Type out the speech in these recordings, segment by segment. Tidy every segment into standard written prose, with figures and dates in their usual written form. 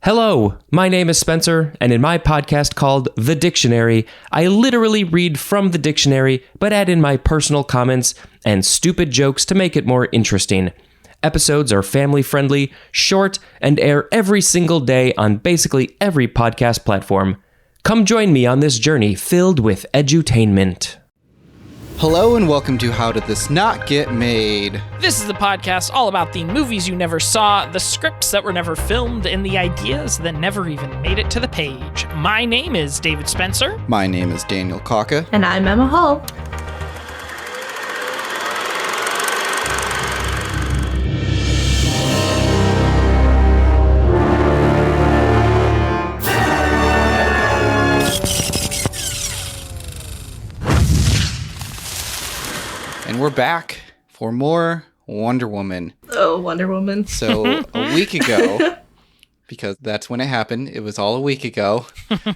Hello, my name is Spencer, and in my podcast called The Dictionary, I literally read from the dictionary, but add in my personal comments and stupid jokes to make it more interesting. Episodes are family-friendly, short, and air every single day on basically every podcast platform. Come join me on this journey filled with edutainment. Hello and welcome to How Did This Not Get Made? This is the podcast all about the movies you never saw, the scripts that were never filmed, and the ideas that never even made it to the page. My name is David Spencer. My name is Daniel Kaka. And I'm Emma Hall. And we're back for more Wonder Woman. Oh, Wonder Woman. So a week ago, because that's when it happened, it was all a week ago,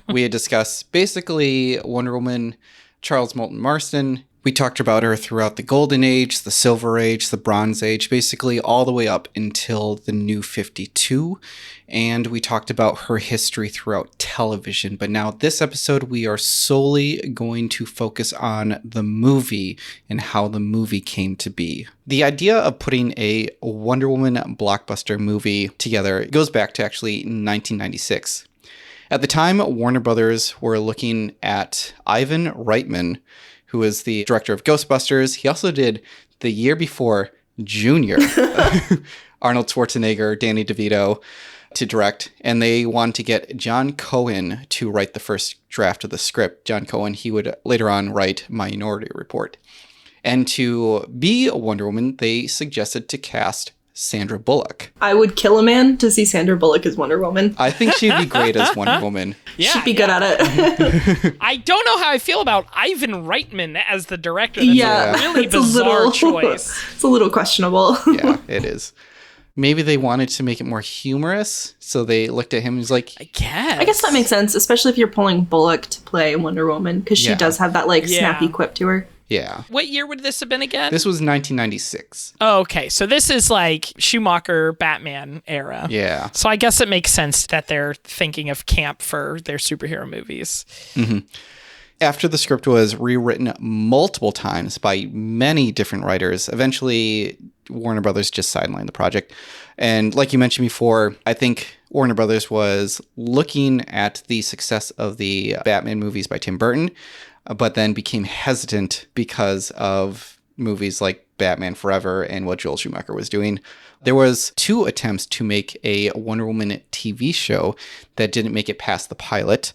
we had discussed basically Wonder Woman, Charles Moulton Marston. We talked about her throughout the Golden Age, the Silver Age, the Bronze Age, basically all the way up until the New 52. And we talked about her history throughout television. But now this episode, we are solely going to focus on the movie and how the movie came to be. The idea of putting a Wonder Woman blockbuster movie together goes back to actually 1996. At the time, Warner Brothers were looking at Ivan Reitman, who was the director of Ghostbusters. He also did the year before Junior, Arnold Schwarzenegger, Danny DeVito to direct. And they wanted to get John Cohen to write the first draft of the script. John Cohen, he would later on write Minority Report. And to be a Wonder Woman, they suggested to cast Sandra Bullock. I would kill a man to see Sandra Bullock as Wonder Woman. I think she'd be great as Wonder Woman. Yeah, She'd be good at it. I don't know how I feel about Ivan Reitman as the director. That's Yeah, a really it's a bizarre little- choice. It's a little questionable. Yeah, it is. Maybe they wanted to make it more humorous, so they looked at him and was like, I guess. I guess that makes sense, especially if you're pulling Bullock to play Wonder Woman, because she Yeah. does have that, Yeah. snappy quip to her. yeah. What year would this have been again? This was 1996. Oh, okay, so this is like Schumacher Batman era. Yeah. So I guess it makes sense that they're thinking of camp for their superhero movies. After the script was rewritten multiple times by many different writers, eventually Warner Brothers just sidelined the project. And like you mentioned before, I think Warner Brothers was looking at the success of the Batman movies by Tim Burton, but then became hesitant because of movies like Batman Forever and what Joel Schumacher was doing. There was 2 attempts to make a Wonder Woman TV show that didn't make it past the pilot.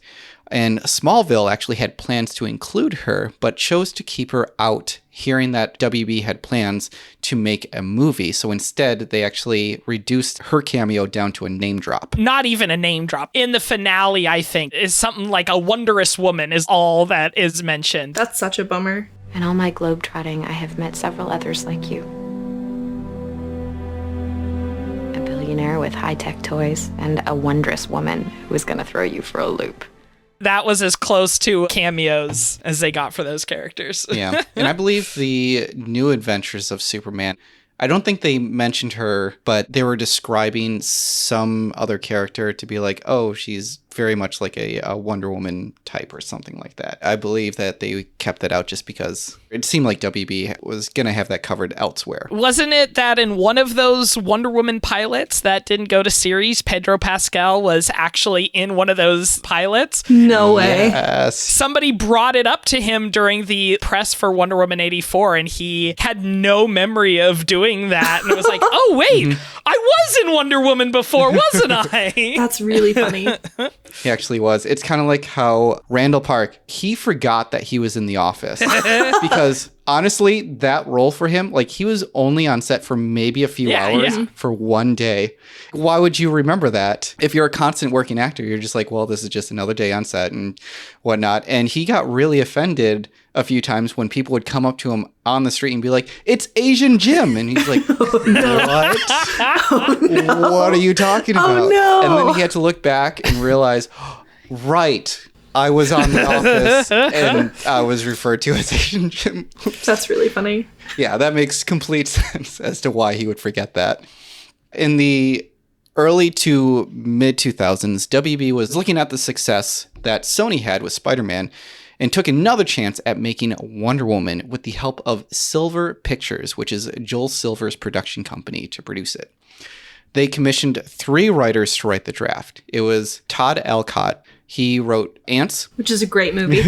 And Smallville actually had plans to include her, but chose to keep her out, hearing that WB had plans to make a movie. So instead, they actually reduced her cameo down to a name drop. Not even a name drop. In the finale, I think, is something like a wondrous woman is all that is mentioned. That's such a bummer. In all my globetrotting, I have met several others like you. A billionaire with high-tech toys, and a wondrous woman who is going to throw you for a loop. That was as close to cameos as they got for those characters. Yeah. And I believe the New Adventures of Superman, I don't think they mentioned her, but they were describing some other character to be like, oh, she's very much like a Wonder Woman type or something like that. I believe that they kept that out just because it seemed like WB was going to have that covered elsewhere. Wasn't it that in one of those Wonder Woman pilots that didn't go to series, Pedro Pascal was actually in one of those pilots? No way. Yes. Somebody brought it up to him during the press for Wonder Woman 84, and he had no memory of doing that. And it was like, oh, wait, I was in Wonder Woman before, wasn't I? That's really funny. He actually was. It's kind of like how Randall Park, he forgot that he was in The Office. Because honestly, that role for him, like he was only on set for maybe a few hours for one day. Why would you remember that? If you're a constant working actor, you're just like, well, this is just another day on set and whatnot. And he got really offended a few times when people would come up to him on the street and be like, it's Asian Jim. And he's like, what? What are you talking about? Oh, no. And then he had to look back and realize, right, I was on The Office and I was referred to as Asian Jim. That's really funny. Yeah, that makes complete sense as to why he would forget that. In the early to mid 2000s, WB was looking at the success that Sony had with Spider-Man and took another chance at making Wonder Woman with the help of Silver Pictures, which is Joel Silver's production company, to produce it. They commissioned 3 writers to write the draft. It was Todd Alcott. He wrote Ants. Which is a great movie.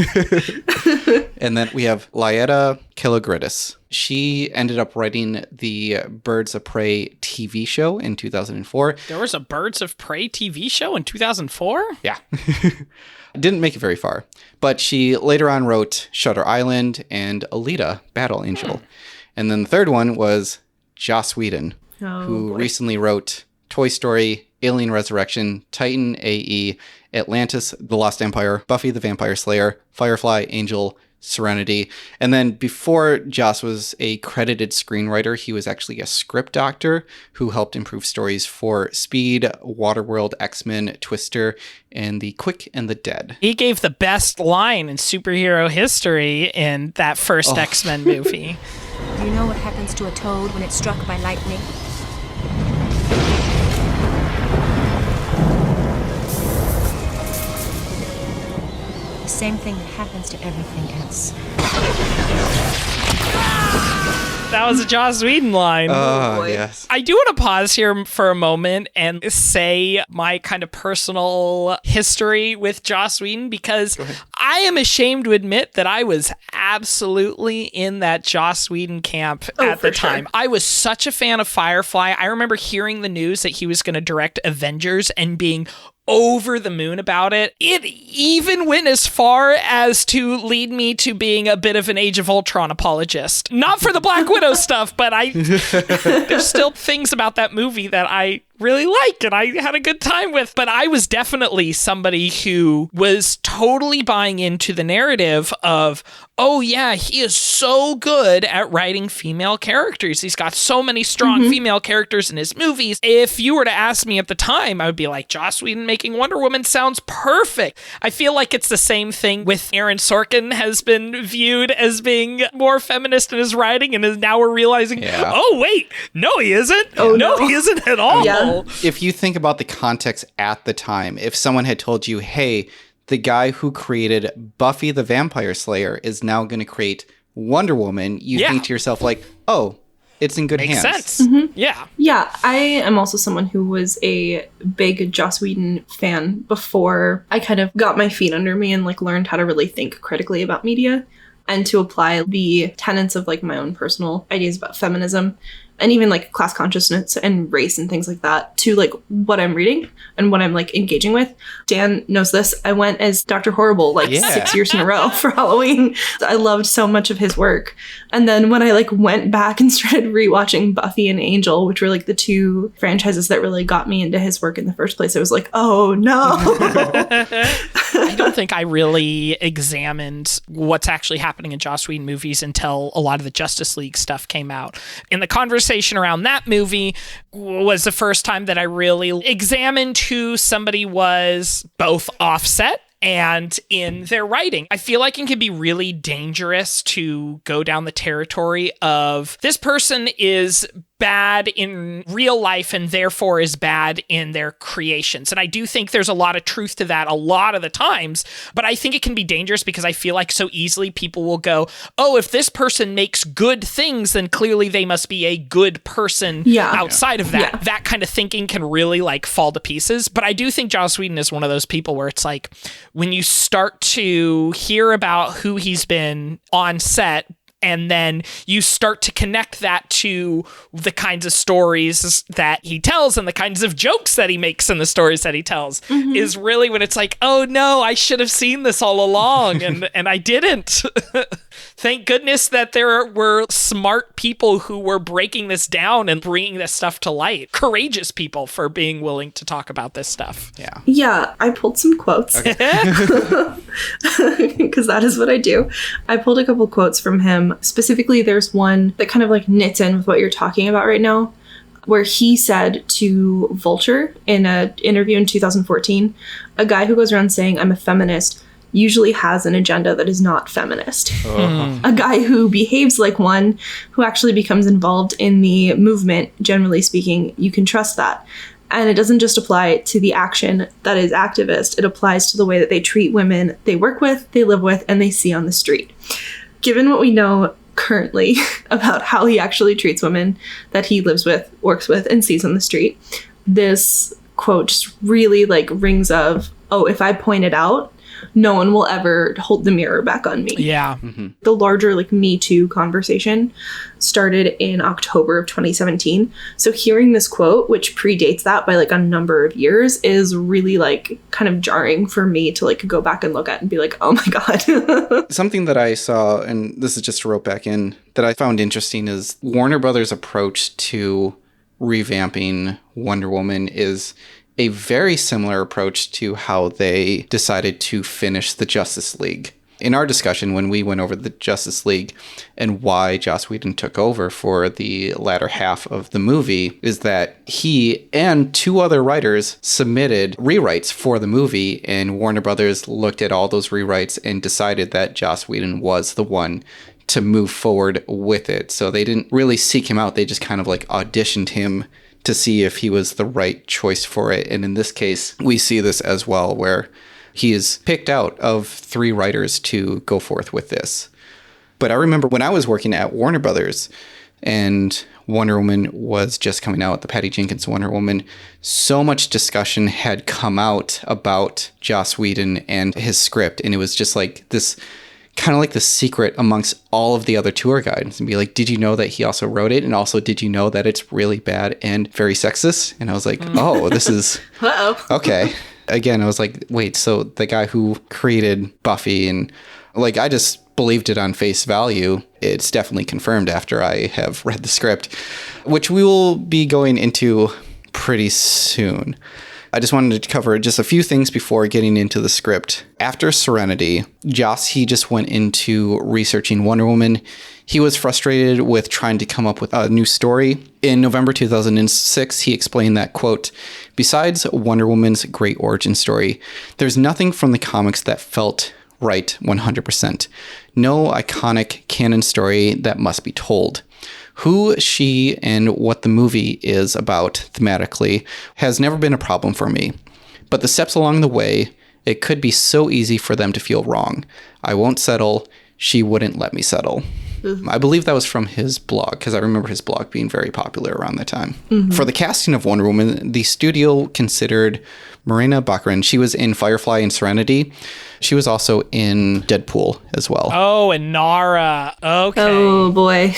And then we have Laeta Kalogridis. She ended up writing the Birds of Prey TV show in 2004. There was a Birds of Prey TV show in 2004? Yeah. Didn't make it very far. But she later on wrote Shutter Island and Alita, Battle Angel. And then the third one was Joss Whedon, who recently wrote Toy Story, Alien Resurrection, Titan AE, Atlantis, The Lost Empire, Buffy the Vampire Slayer, Firefly, Angel, Serenity. And then before Joss was a credited screenwriter, he was actually a script doctor who helped improve stories for Speed, Waterworld, X-Men, Twister, and The Quick and the Dead. He gave the best line in superhero history in that first X-Men movie. Do you know what happens to a toad when it's struck by lightning? The same thing that happens to everything else. That was a Joss Whedon line. Oh, yes. I do want to pause here for a moment and say my kind of personal history with Joss Whedon, because I am ashamed to admit that I was absolutely in that Joss Whedon camp at the time. I was such a fan of Firefly. I remember hearing the news that he was going to direct Avengers and being over the moon about it. It even went as far as to lead me to being a bit of an Age of Ultron apologist. Not for the Black Widow stuff, but there's still things about that movie that I really like and I had a good time with. But I was definitely somebody who was totally buying into the narrative of, oh yeah, he is so good at writing female characters. He's got so many strong female characters in his movies. If you were to ask me at the time, I would be like, Joss Whedon making Wonder Woman sounds perfect. I feel like it's the same thing with Aaron Sorkin has been viewed as being more feminist in his writing, and now we're realizing, oh wait, no he isn't. Oh no, he isn't at all. Yeah. If you think about the context at the time, if someone had told you, hey, the guy who created Buffy the Vampire Slayer is now going to create Wonder Woman, you think to yourself like, oh, it's in good hands. Makes sense. Yeah. Yeah, I am also someone who was a big Joss Whedon fan before I kind of got my feet under me and like learned how to really think critically about media and to apply the tenets of like my own personal ideas about feminism and even like class consciousness and race and things like that to like what I'm reading and what I'm like engaging with. Dan knows this. I went as Dr. Horrible like 6 years in a row for Halloween. I loved so much of his work. And then when I like went back and started rewatching Buffy and Angel, which were like the 2 franchises that really got me into his work in the first place, I was like, oh no. I don't think I really examined what's actually happening in Joss Whedon movies until a lot of the Justice League stuff came out. In the conversation around that movie was the first time that I really examined who somebody was, both offset and in their writing. I feel like it can be really dangerous to go down the territory of this person is bad in real life and therefore is bad in their creations. And I do think there's a lot of truth to that a lot of the times, but I think it can be dangerous because I feel like so easily people will go, oh, if this person makes good things, then clearly they must be a good person outside of that. Yeah. That kind of thinking can really like fall to pieces. But I do think Joss Whedon is one of those people where it's like, when you start to hear about who he's been on set, and then you start to connect that to the kinds of stories that he tells and the kinds of jokes that he makes in the stories that he tells is really when it's like, oh no, I should have seen this all along and I didn't. Thank goodness that there were smart people who were breaking this down and bringing this stuff to light. Courageous people for being willing to talk about this stuff. Yeah. Yeah, I pulled some quotes. Because that is what I do. I pulled a couple quotes from him. Specifically, there's one that kind of like knits in with what you're talking about right now, where he said to Vulture in an interview in 2014, a guy who goes around saying, I'm a feminist, usually has an agenda that is not feminist. A guy who behaves like one, who actually becomes involved in the movement, generally speaking, you can trust that. And it doesn't just apply to the action that is activist. It applies to the way that they treat women they work with, they live with, and they see on the street. Given what we know currently about how he actually treats women that he lives with, works with, and sees on the street, this quote just really like rings of, oh, if I point it out, no one will ever hold the mirror back on me. Yeah. The larger like Me Too conversation started in October of 2017. So hearing this quote, which predates that by like a number of years, is really like kind of jarring for me to like go back and look at and be like, oh my God. Something that I saw, and this is just to rope back in, that I found interesting is Warner Brothers' approach to revamping Wonder Woman is a very similar approach to how they decided to finish the Justice League. In our discussion, when we went over the Justice League and why Joss Whedon took over for the latter half of the movie, is that he and 2 other writers submitted rewrites for the movie, and Warner Brothers looked at all those rewrites and decided that Joss Whedon was the one to move forward with it. So they didn't really seek him out. They just kind of like auditioned him to see if he was the right choice for it. And in this case, we see this as well, where he is picked out of 3 writers to go forth with this. But I remember when I was working at Warner Brothers and Wonder Woman was just coming out, the Patty Jenkins Wonder Woman, so much discussion had come out about Joss Whedon and his script. And it was just like this kind of like the secret amongst all of the other tour guides, and be like, did you know that he also wrote it? And also, did you know that it's really bad and very sexist? And I was like, oh, this is okay. Again, I was like, wait, so the guy who created Buffy, and like, I just believed it on face value. It's definitely confirmed after I have read the script, which we will be going into pretty soon. I just wanted to cover just a few things before getting into the script. After Serenity, Joss, he just went into researching Wonder Woman. He was frustrated with trying to come up with a new story. In November 2006, he explained that, quote, besides Wonder Woman's great origin story, there's nothing from the comics that felt right 100%. No iconic canon story that must be told. Who she and what the movie is about thematically has never been a problem for me. But the steps along the way, it could be so easy for them to feel wrong. I won't settle. She wouldn't let me settle. I believe that was from his blog, because I remember his blog being very popular around that time. For the casting of Wonder Woman, the studio considered Morena Baccarin. She was in Firefly and Serenity. She was also in Deadpool as well. Oh, and Nara. Okay. Oh, boy.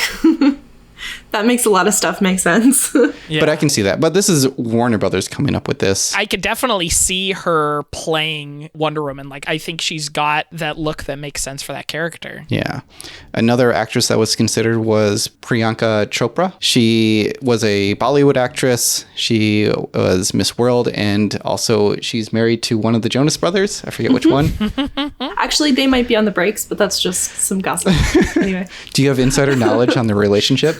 That makes a lot of stuff make sense. Yeah. But I can see that. But this is Warner Brothers coming up with this. I could definitely see her playing Wonder Woman. Like, I think she's got that look that makes sense for that character. Yeah. Another actress that was considered was Priyanka Chopra. She was a Bollywood actress. She was Miss World, and also she's married to one of the Jonas Brothers. I forget which one. Actually, they might be on the breaks, but that's just some gossip. Anyway. Do you have insider knowledge on the relationship?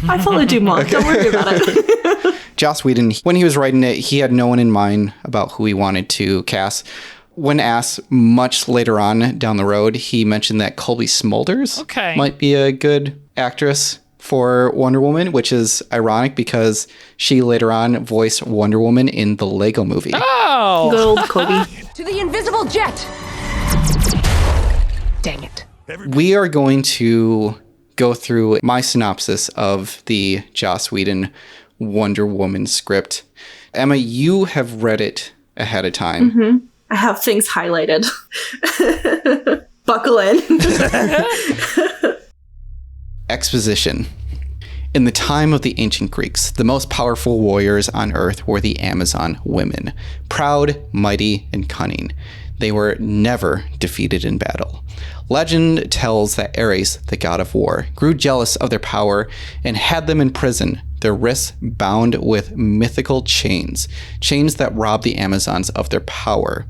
I follow Dumont. Don't worry about it. Joss Whedon, when he was writing it, he had no one in mind about who he wanted to cast. When asked much later on down the road, he mentioned that Colby Smulders might be a good actress for Wonder Woman, which is ironic because she later on voiced Wonder Woman in the Lego movie. Oh! Good old Colby. To the invisible jet! Dang it. We are going to go through my synopsis of the Joss Whedon Wonder Woman script. Emma, you have read it ahead of time. I have things highlighted. Buckle in. Exposition. In the time of the ancient Greeks, the most powerful warriors on earth were the Amazon women. Proud, mighty, and cunning. They were never defeated in battle. Legend tells that Ares, the god of war, grew jealous of their power and had them in prison, their wrists bound with mythical chains, chains that robbed the Amazons of their power.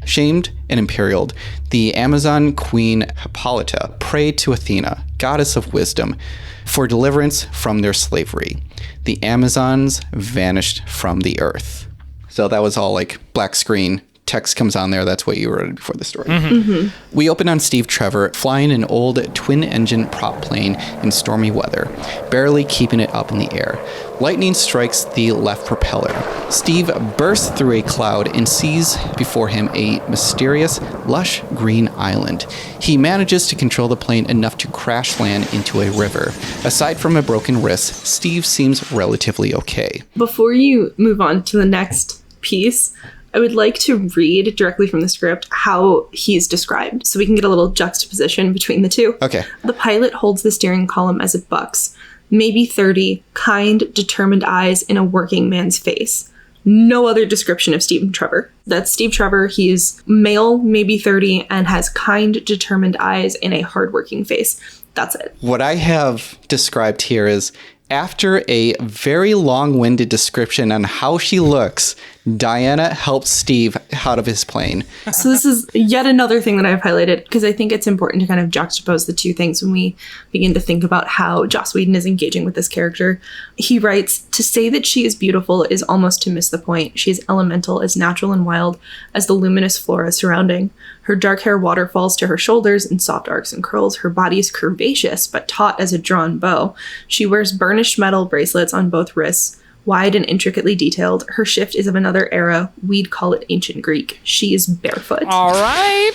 Shamed and imperialed, the Amazon queen Hippolyta prayed to Athena, goddess of wisdom, for deliverance from their slavery. The Amazons vanished from the earth. So that was all like black screen text comes on there, that's what you wrote before the story. We open on Steve Trevor flying an old twin-engine prop plane in stormy weather, barely keeping it up in the air. Lightning strikes the left propeller. Steve bursts through a cloud and sees before him a mysterious, lush green island. He manages to control the plane enough to crash land into a river. Aside from a broken wrist, Steve seems relatively okay. Before you move on to the next piece, I would like to read directly from the script how he's described, so we can get a little juxtaposition between the two. Okay. The pilot holds the steering column as it bucks. Maybe 30, kind, determined eyes in a working man's face. No other description of Steve Trevor. That's Steve Trevor. He's male, maybe 30, and has kind, determined eyes in a hardworking face. That's it. What I have described here is, after a very long-winded description on how she looks, Diana helps Steve out of his plane. So this is yet another thing that I've highlighted because I think it's important to kind of juxtapose the two things when we begin to think about how Joss Whedon is engaging with this character. He writes, "To say that she is beautiful is almost to miss the point. She is elemental, as natural and wild as the luminous flora surrounding. Her dark hair waterfalls to her shoulders in soft arcs and curls. Her body is curvaceous, but taut as a drawn bow. She wears burnished metal bracelets on both wrists, wide and intricately detailed. Her shift is of another era. We'd call it ancient Greek. She is barefoot." All right.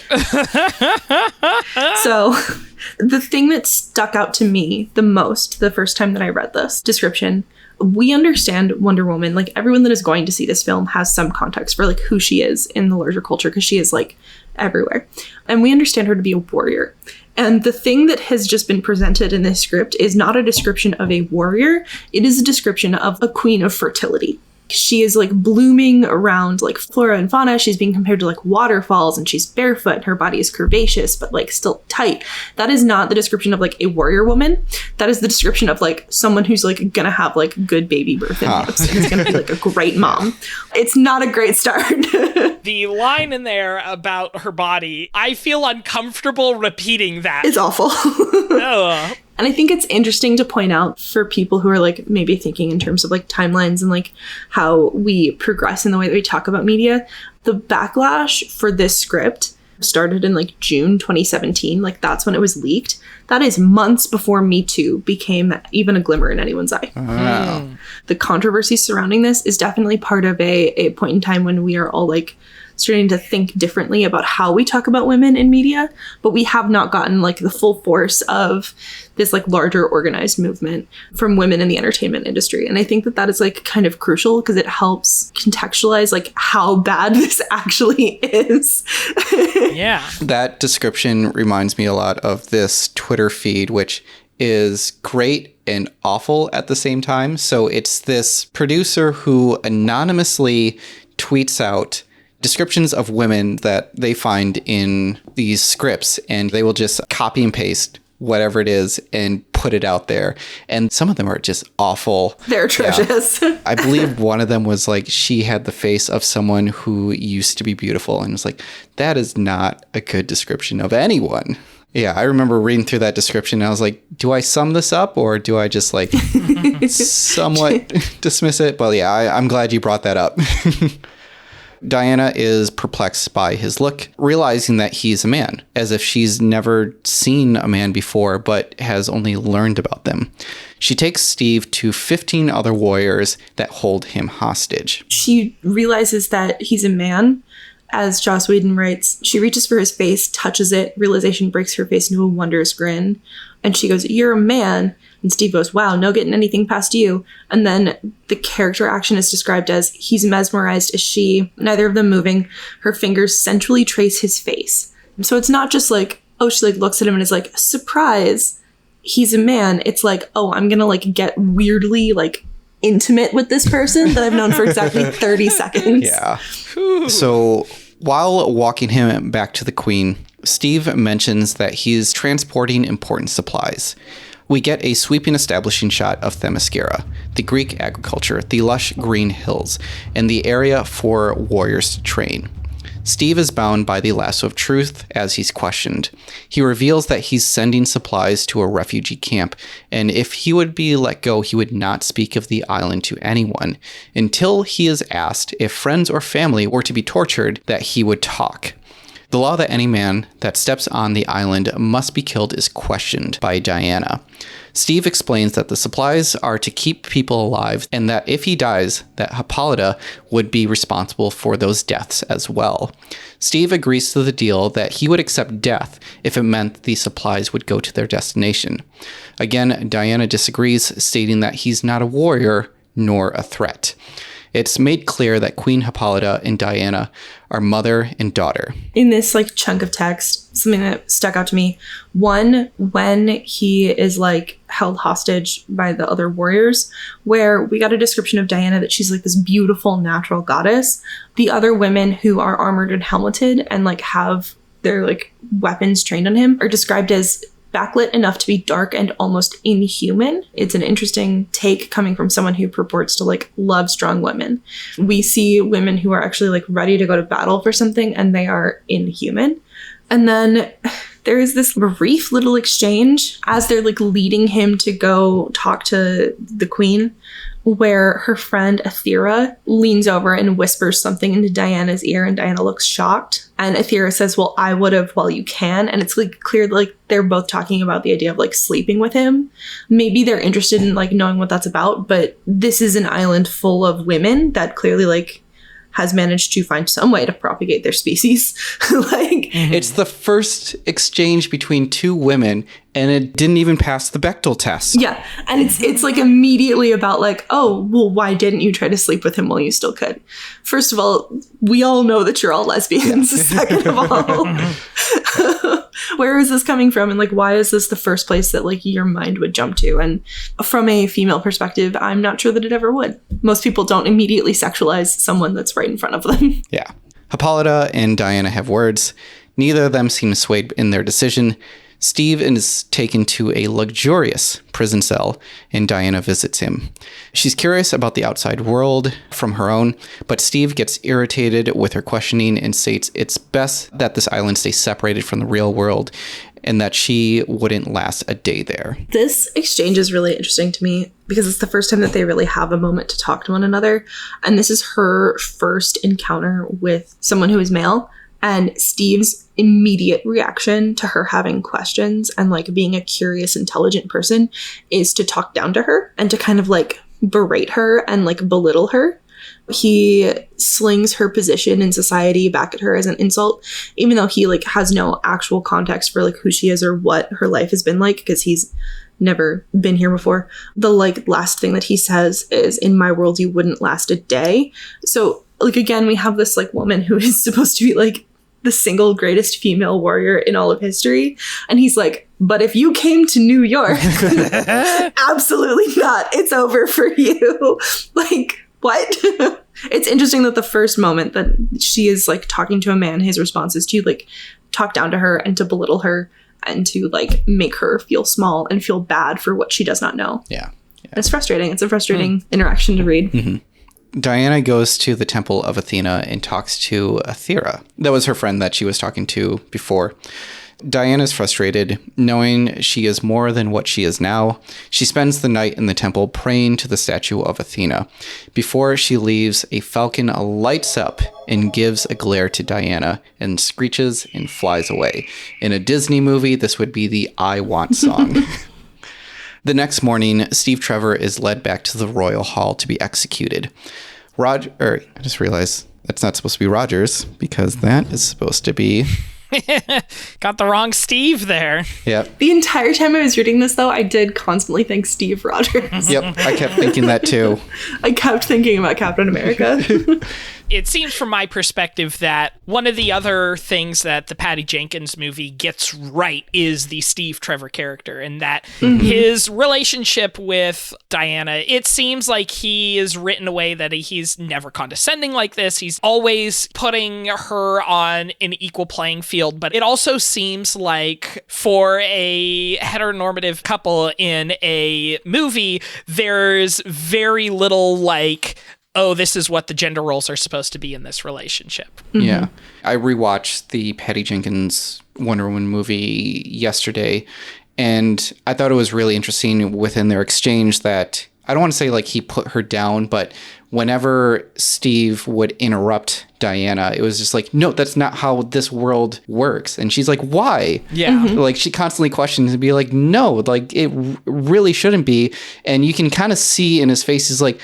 So the thing that stuck out to me the most the first time that I read this description, we understand Wonder Woman, like everyone that is going to see this film has some context for like who she is in the larger culture because she is like everywhere. And we understand her to be a warrior. And the thing that has just been presented in this script is not a description of a warrior. It is a description of a queen of fertility. She is like blooming around like flora and fauna. She's being compared to like waterfalls, and she's barefoot and her body is curvaceous, but like still tight. That is not the description of like a warrior woman. That is the description of like someone who's like gonna have like good baby birth and is gonna be like a great mom. It's not a great start. The line in there about her body, I feel uncomfortable repeating that. It's awful. Ugh. And I think it's interesting to point out for people who are like maybe thinking in terms of like timelines and like how we progress in the way that we talk about media. The backlash for this script started in like June 2017. Like that's when it was leaked. That is months before Me Too became even a glimmer in anyone's eye. Wow. The controversy surrounding this is definitely part of a point in time when we are all like starting to think differently about how we talk about women in media, but we have not gotten like the full force of this like larger organized movement from women in the entertainment industry. And I think that that is like kind of crucial because it helps contextualize like how bad this actually is. Yeah. That description reminds me a lot of this Twitter feed, which is great and awful at the same time. So it's this producer who anonymously tweets out descriptions of women that they find in these scripts, and they will just copy and paste whatever it is and put it out there. And some of them are just awful. They're atrocious. Yeah. I believe one of them was like, she had the face of someone who used to be beautiful. And it's like, that is not a good description of anyone. Yeah, I remember reading through that description and I was like, do I sum this up or do I just like somewhat dismiss it? But yeah, I'm glad you brought that up. Diana is perplexed by his look, realizing that he's a man, as if she's never seen a man before, but has only learned about them. She takes Steve to 15 other warriors that hold him hostage. She realizes that he's a man. As Joss Whedon writes, she reaches for his face, touches it, realization breaks her face into a wondrous grin. And she goes, "You're a man." And Steve goes, "Wow, no getting anything past you." And then the character action is described as he's mesmerized as she, neither of them moving, her fingers centrally trace his face. So it's not just like, oh, she like looks at him and is like, surprise, he's a man. It's like, oh, I'm gonna like get weirdly like intimate with this person that I've known for exactly 30 seconds. Yeah. So while walking him back to the Queen, Steve mentions that he's transporting important supplies. We get a sweeping establishing shot of Themyscira, the Greek agriculture, the lush green hills, and the area for warriors to train. Steve is bound by the lasso of truth as he's questioned. He reveals that he's sending supplies to a refugee camp, and if he would be let go, he would not speak of the island to anyone until he is asked if friends or family were to be tortured, that he would talk. The law that any man that steps on the island must be killed is questioned by Diana. Steve explains that the supplies are to keep people alive, and that if he dies, that Hippolyta would be responsible for those deaths as well. Steve agrees to the deal that he would accept death if it meant the supplies would go to their destination. Again, Diana disagrees, stating that he's not a warrior nor a threat. It's made clear that Queen Hippolyta and Diana are mother and daughter. In this like chunk of text, something that stuck out to me, one, when he is like held hostage by the other warriors, where we got a description of Diana that she's like this beautiful natural goddess. The other women who are armored and helmeted and like have their like weapons trained on him are described as backlit enough to be dark and almost inhuman. It's an interesting take coming from someone who purports to like love strong women. We see women who are actually like ready to go to battle for something and they are inhuman. And then there is this brief little exchange as they're like leading him to go talk to the queen, where her friend Athera leans over and whispers something into Diana's ear, and Diana looks shocked. And Athera says, well, I would have while you can. And it's like clear like they're both talking about the idea of like sleeping with him. Maybe they're interested in like knowing what that's about, but this is an island full of women that clearly like has managed to find some way to propagate their species. It's the first exchange between two women, and it didn't even pass the Bechdel test. Yeah, and it's like immediately about like, oh, well, why didn't you try to sleep with him while you still could? First of all, we all know that you're all lesbians. Second of all, where is this coming from? And like, why is this the first place that like your mind would jump to? And from a female perspective, I'm not sure that it ever would. Most people don't immediately sexualize someone that's right in front of them. Yeah. Hippolyta and Diana have words. Neither of them seem swayed in their decision. Steve is taken to a luxurious prison cell, and Diana visits him. She's curious about the outside world from her own, but Steve gets irritated with her questioning and states it's best that this island stay separated from the real world and that she wouldn't last a day there. This exchange is really interesting to me because it's the first time that they really have a moment to talk to one another. And this is her first encounter with someone who is male. And Steve's immediate reaction to her having questions and like being a curious, intelligent person is to talk down to her and to kind of like berate her and like belittle her. He slings her position in society back at her as an insult, even though he like has no actual context for like who she is or what her life has been like, because he's never been here before. The like last thing that he says is, in my world, you wouldn't last a day. So like, again, we have this like woman who is supposed to be like the single greatest female warrior in all of history. And he's like, but if you came to New York, absolutely not. It's over for you. Like, what? It's interesting that the first moment that she is like talking to a man, his response is to like talk down to her and to belittle her and to like make her feel small and feel bad for what she does not know. Yeah. It's frustrating. It's a frustrating interaction to read. Mm-hmm. Diana goes to the Temple of Athena and talks to Athera. That was her friend that she was talking to before. Diana's frustrated, knowing she is more than what she is now. She spends the night in the temple praying to the statue of Athena. Before she leaves, a falcon lights up and gives a glare to Diana and screeches and flies away. In a Disney movie, this would be the I Want song. The next morning, Steve Trevor is led back to the royal hall to be executed. I just realized that's not supposed to be Rogers, because that is supposed to be... Got the wrong Steve there. Yep. The entire time I was reading this, though, I did constantly think Steve Rogers. Yep, I kept thinking that too. I kept thinking about Captain America. It seems from my perspective that one of the other things that the Patty Jenkins movie gets right is the Steve Trevor character, and that his relationship with Diana, it seems like he is written away that he's never condescending like this. He's always putting her on an equal playing field, but it also seems like for a heteronormative couple in a movie, there's very little like oh, this is what the gender roles are supposed to be in this relationship. Yeah. I rewatched the Patty Jenkins Wonder Woman movie yesterday, and I thought it was really interesting within their exchange that, I don't want to say like he put her down, but whenever Steve would interrupt Diana, it was just like, no, that's not how this world works. And she's like, why? Yeah. Like, she constantly questions and be like, no, like, it really shouldn't be. And you can kind of see in his face, he's like,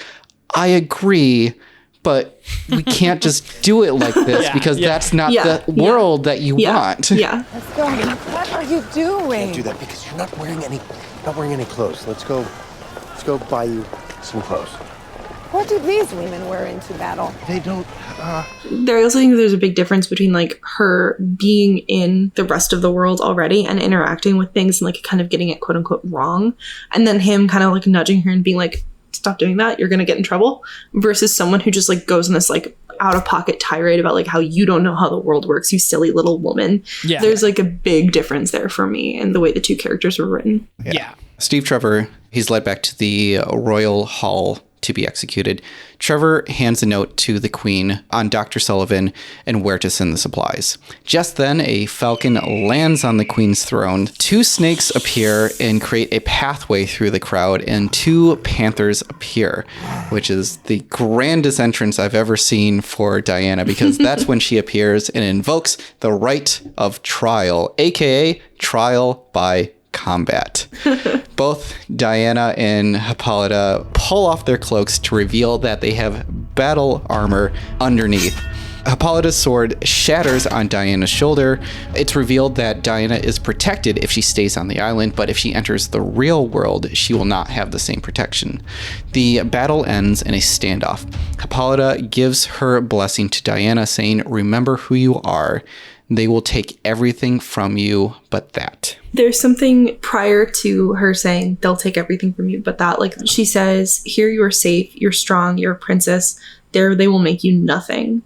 I agree, but we can't just do it like this because that's not the world that you want. Yeah. Let's go. What are you doing? Can't do that because you're not wearing any clothes. Let's go buy you some clothes. What do these women wear into battle? They don't. There, I also think there's a big difference between like her being in the rest of the world already and interacting with things and like kind of getting it quote unquote wrong, and then him kind of like nudging her and being like, stop doing that, you're gonna get in trouble, versus someone who just like goes in this like out of pocket tirade about like how you don't know how the world works, you silly little woman. Yeah. There's like a big difference there for me in the way the two characters were written. Yeah. Steve Trevor, he's led back to the Royal Hall to be executed. Trevor hands a note to the Queen on Dr. Sullivan and where to send the supplies. Just then, a falcon lands on the Queen's throne. 2 snakes appear and create a pathway through the crowd, and 2 panthers appear, which is the grandest entrance I've ever seen for Diana, because that's when she appears and invokes the right of trial, aka trial by combat. Both Diana and Hippolyta pull off their cloaks to reveal that they have battle armor underneath. Hippolyta's sword shatters on Diana's shoulder. It's revealed that Diana is protected if she stays on the island, but if she enters the real world, she will not have the same protection. The battle ends in a standoff. Hippolyta gives her blessing to Diana, saying, "Remember who you are. They will take everything from you but that." There's something prior to her saying they'll take everything from you but that. Like, she says, here you are safe, you're strong, you're a princess. There they will make you nothing.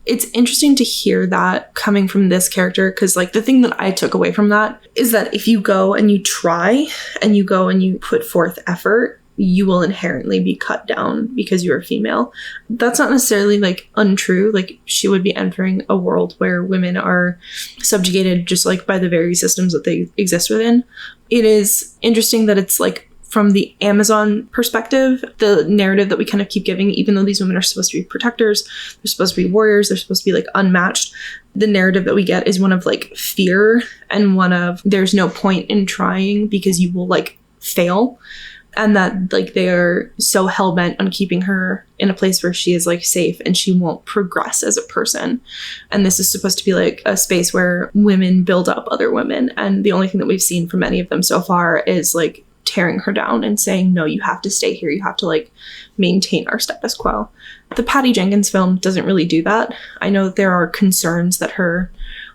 It's interesting to hear that coming from this character, because like the thing that I took away from that is that if you go and you try and you go and you put forth effort, you will inherently be cut down because you're a female. That's not necessarily like untrue. Like, she would be entering a world where women are subjugated just like by the very systems that they exist within. It is interesting that it's like from the Amazon perspective, the narrative that we kind of keep giving, even though these women are supposed to be protectors, they're supposed to be warriors, they're supposed to be like unmatched. The narrative that we get is one of like fear and one of there's no point in trying because you will like fail. And that like they are so hell-bent on keeping her in a place where she is like safe and she won't progress as a person. And this is supposed to be like a space where women build up other women. And the only thing that we've seen from any of them so far is like tearing her down and saying, no, you have to stay here. You have to like maintain our status quo. The Patty Jenkins film doesn't really do that. I know that there are concerns that her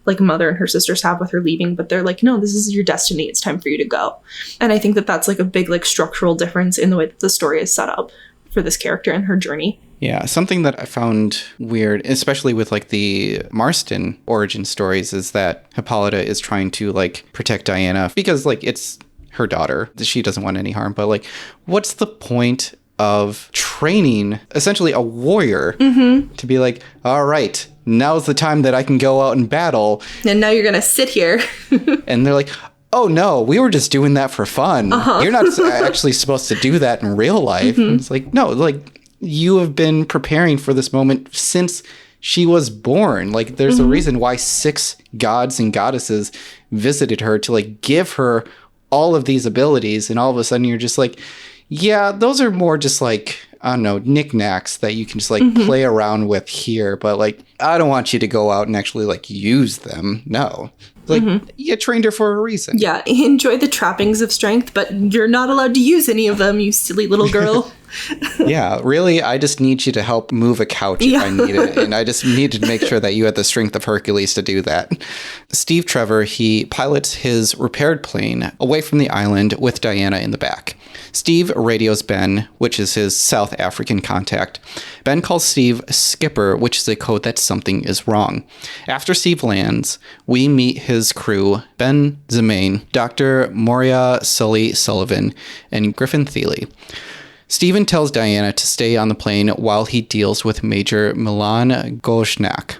like mother and her sisters have with her leaving, but they're like, no, this is your destiny. It's time for you to go. And I think that that's like a big like structural difference in the way that the story is set up for this character and her journey. Yeah, something that I found weird, especially with like the Marston origin stories, is that Hippolyta is trying to like protect Diana because like it's her daughter. She doesn't want any harm, but like, what's the point of training essentially a warrior to be like, all right, now's the time that I can go out and battle. And now you're going to sit here. And they're like, oh no, we were just doing that for fun. You're not actually supposed to do that in real life. And it's like, no, like you have been preparing for this moment since she was born. Like there's a reason why 6 gods and goddesses visited her to like give her all of these abilities. And all of a sudden you're just like, yeah, those are more just like, I don't know, knickknacks that you can just like play around with here. But like, I don't want you to go out and actually like use them. No. Like, you trained her for a reason. Yeah, enjoy the trappings of strength, but you're not allowed to use any of them, you silly little girl. Yeah, really, I just need you to help move a couch if I need it. And I just needed to make sure that you had the strength of Hercules to do that. Steve Trevor, he pilots his repaired plane away from the island with Diana in the back. Steve radios Ben, which is his South African contact. Ben calls Steve Skipper, which is a code that something is wrong. After Steve lands, we meet his crew, Ben Zemain, Dr. Moria Sully Sullivan, and Griffin Thiele. Steven tells Diana to stay on the plane while he deals with Major Milan Goznak,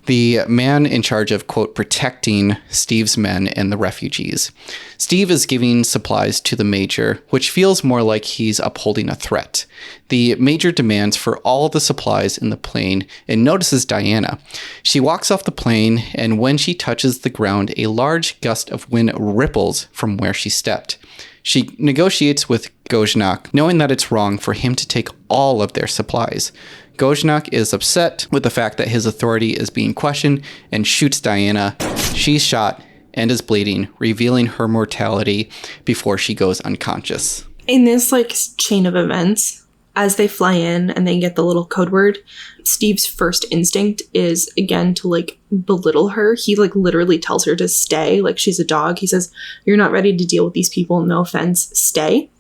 the man in charge of, quote, protecting Steve's men and the refugees. Steve is giving supplies to the Major, which feels more like he's upholding a threat. The Major demands for all the supplies in the plane and notices Diana. She walks off the plane, and when she touches the ground, a large gust of wind ripples from where she stepped. She negotiates with Goznak, knowing that it's wrong for him to take all of their supplies. Goznak is upset with the fact that his authority is being questioned and shoots Diana. She's shot and is bleeding, revealing her mortality before she goes unconscious. In this chain of events, as they fly in and they get the little code word, Steve's first instinct is again to belittle her. He literally tells her to stay, like she's a dog. He says, "You're not ready to deal with these people, no offense, stay."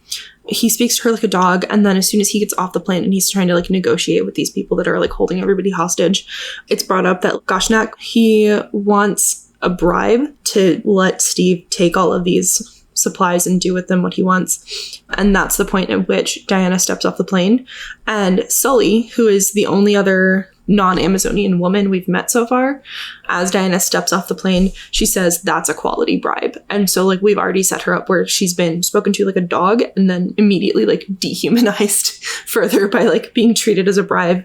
He speaks to her like a dog, and then as soon as he gets off the plane and he's trying to negotiate with these people that are holding everybody hostage, it's brought up that Goznak, he wants a bribe to let Steve take all of these supplies and do with them what he wants. And that's the point at which Diana steps off the plane, and Sully, who is the only other non-Amazonian woman we've met so far, as Diana steps off the plane, she says that's a quality bribe. And so we've already set her up where she's been spoken to like a dog and then immediately dehumanized further by being treated as a bribe.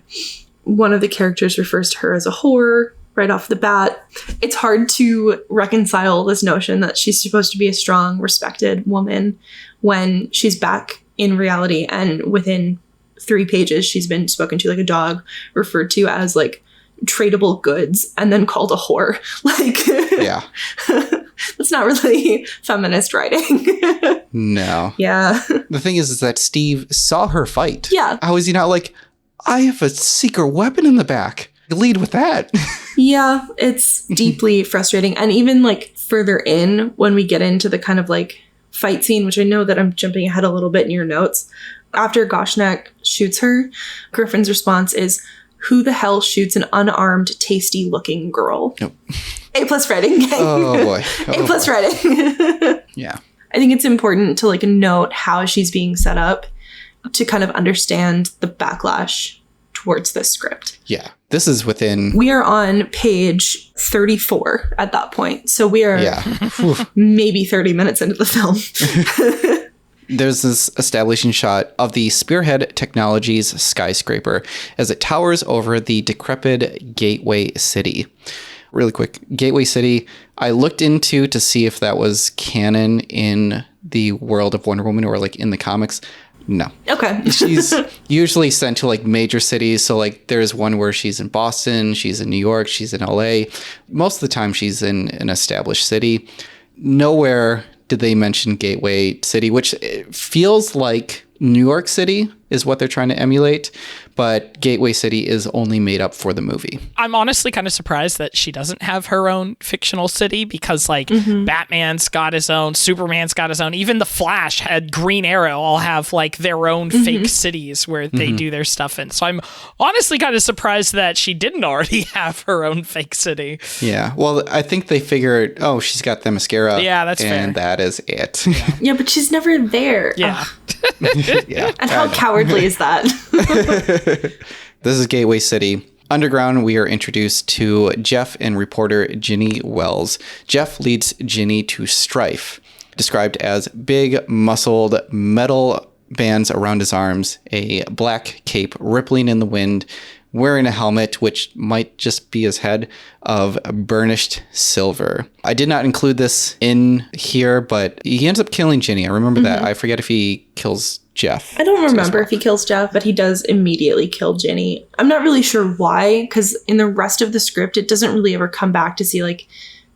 One of the characters refers to her as a whore right off the bat. It's hard to reconcile this notion that she's supposed to be a strong, respected woman when she's back in reality, and within 3 pages she's been spoken to like a dog, referred to as tradable goods, and then called a whore. Yeah. That's not really feminist writing. No. Yeah. The thing is that Steve saw her fight. Yeah. How is he not I have a secret weapon in the back? Lead with that. Yeah, it's deeply frustrating. And even further in, when we get into the kind of fight scene, which I know that I'm jumping ahead a little bit in your notes, after Goznak shoots her, Griffin's response is, "Who the hell shoots an unarmed, tasty looking girl?" Nope. A+ writing, gang. Oh boy. A+ writing. Yeah. I think it's important to note how she's being set up to kind of understand the backlash towards this script. Yeah. This is within... We are on page 34 at that point. So we are maybe 30 minutes into the film. There's this establishing shot of the Spearhead Technologies skyscraper as it towers over the decrepit Gateway City. Really quick, Gateway City, I looked into to see if that was canon in the world of Wonder Woman or in the comics. No. Okay. She's usually sent to major cities. So there's one where she's in Boston, she's in New York, she's in LA. Most of the time she's in an established city. Nowhere did they mention Gateway City, which feels like New York City is what they're trying to emulate, but Gateway City is only made up for the movie. I'm honestly kind of surprised that she doesn't have her own fictional city, because Batman's got his own, Superman's got his own, even the Flash had Green Arrow all have their own fake cities where they do their stuff in. So I'm honestly kind of surprised that she didn't already have her own fake city. Yeah. Well, I think they figured, oh, she's got the mascara. Yeah, that's fair. And that is it. Yeah, but she's never there. Yeah. Yeah. And how cowardly is that? This is Gateway City. Underground, we are introduced to Jeff and reporter Ginny Wells. Jeff leads Ginny to Strife, described as big, muscled, metal bands around his arms, a black cape rippling in the wind, wearing a helmet, which might just be his head, of burnished silver. I did not include this in here, but he ends up killing Ginny. I remember that. I forget if he kills Jeff. I don't remember if he kills Jeff, but he does immediately kill Ginny. I'm not really sure why, because in the rest of the script, it doesn't really ever come back to see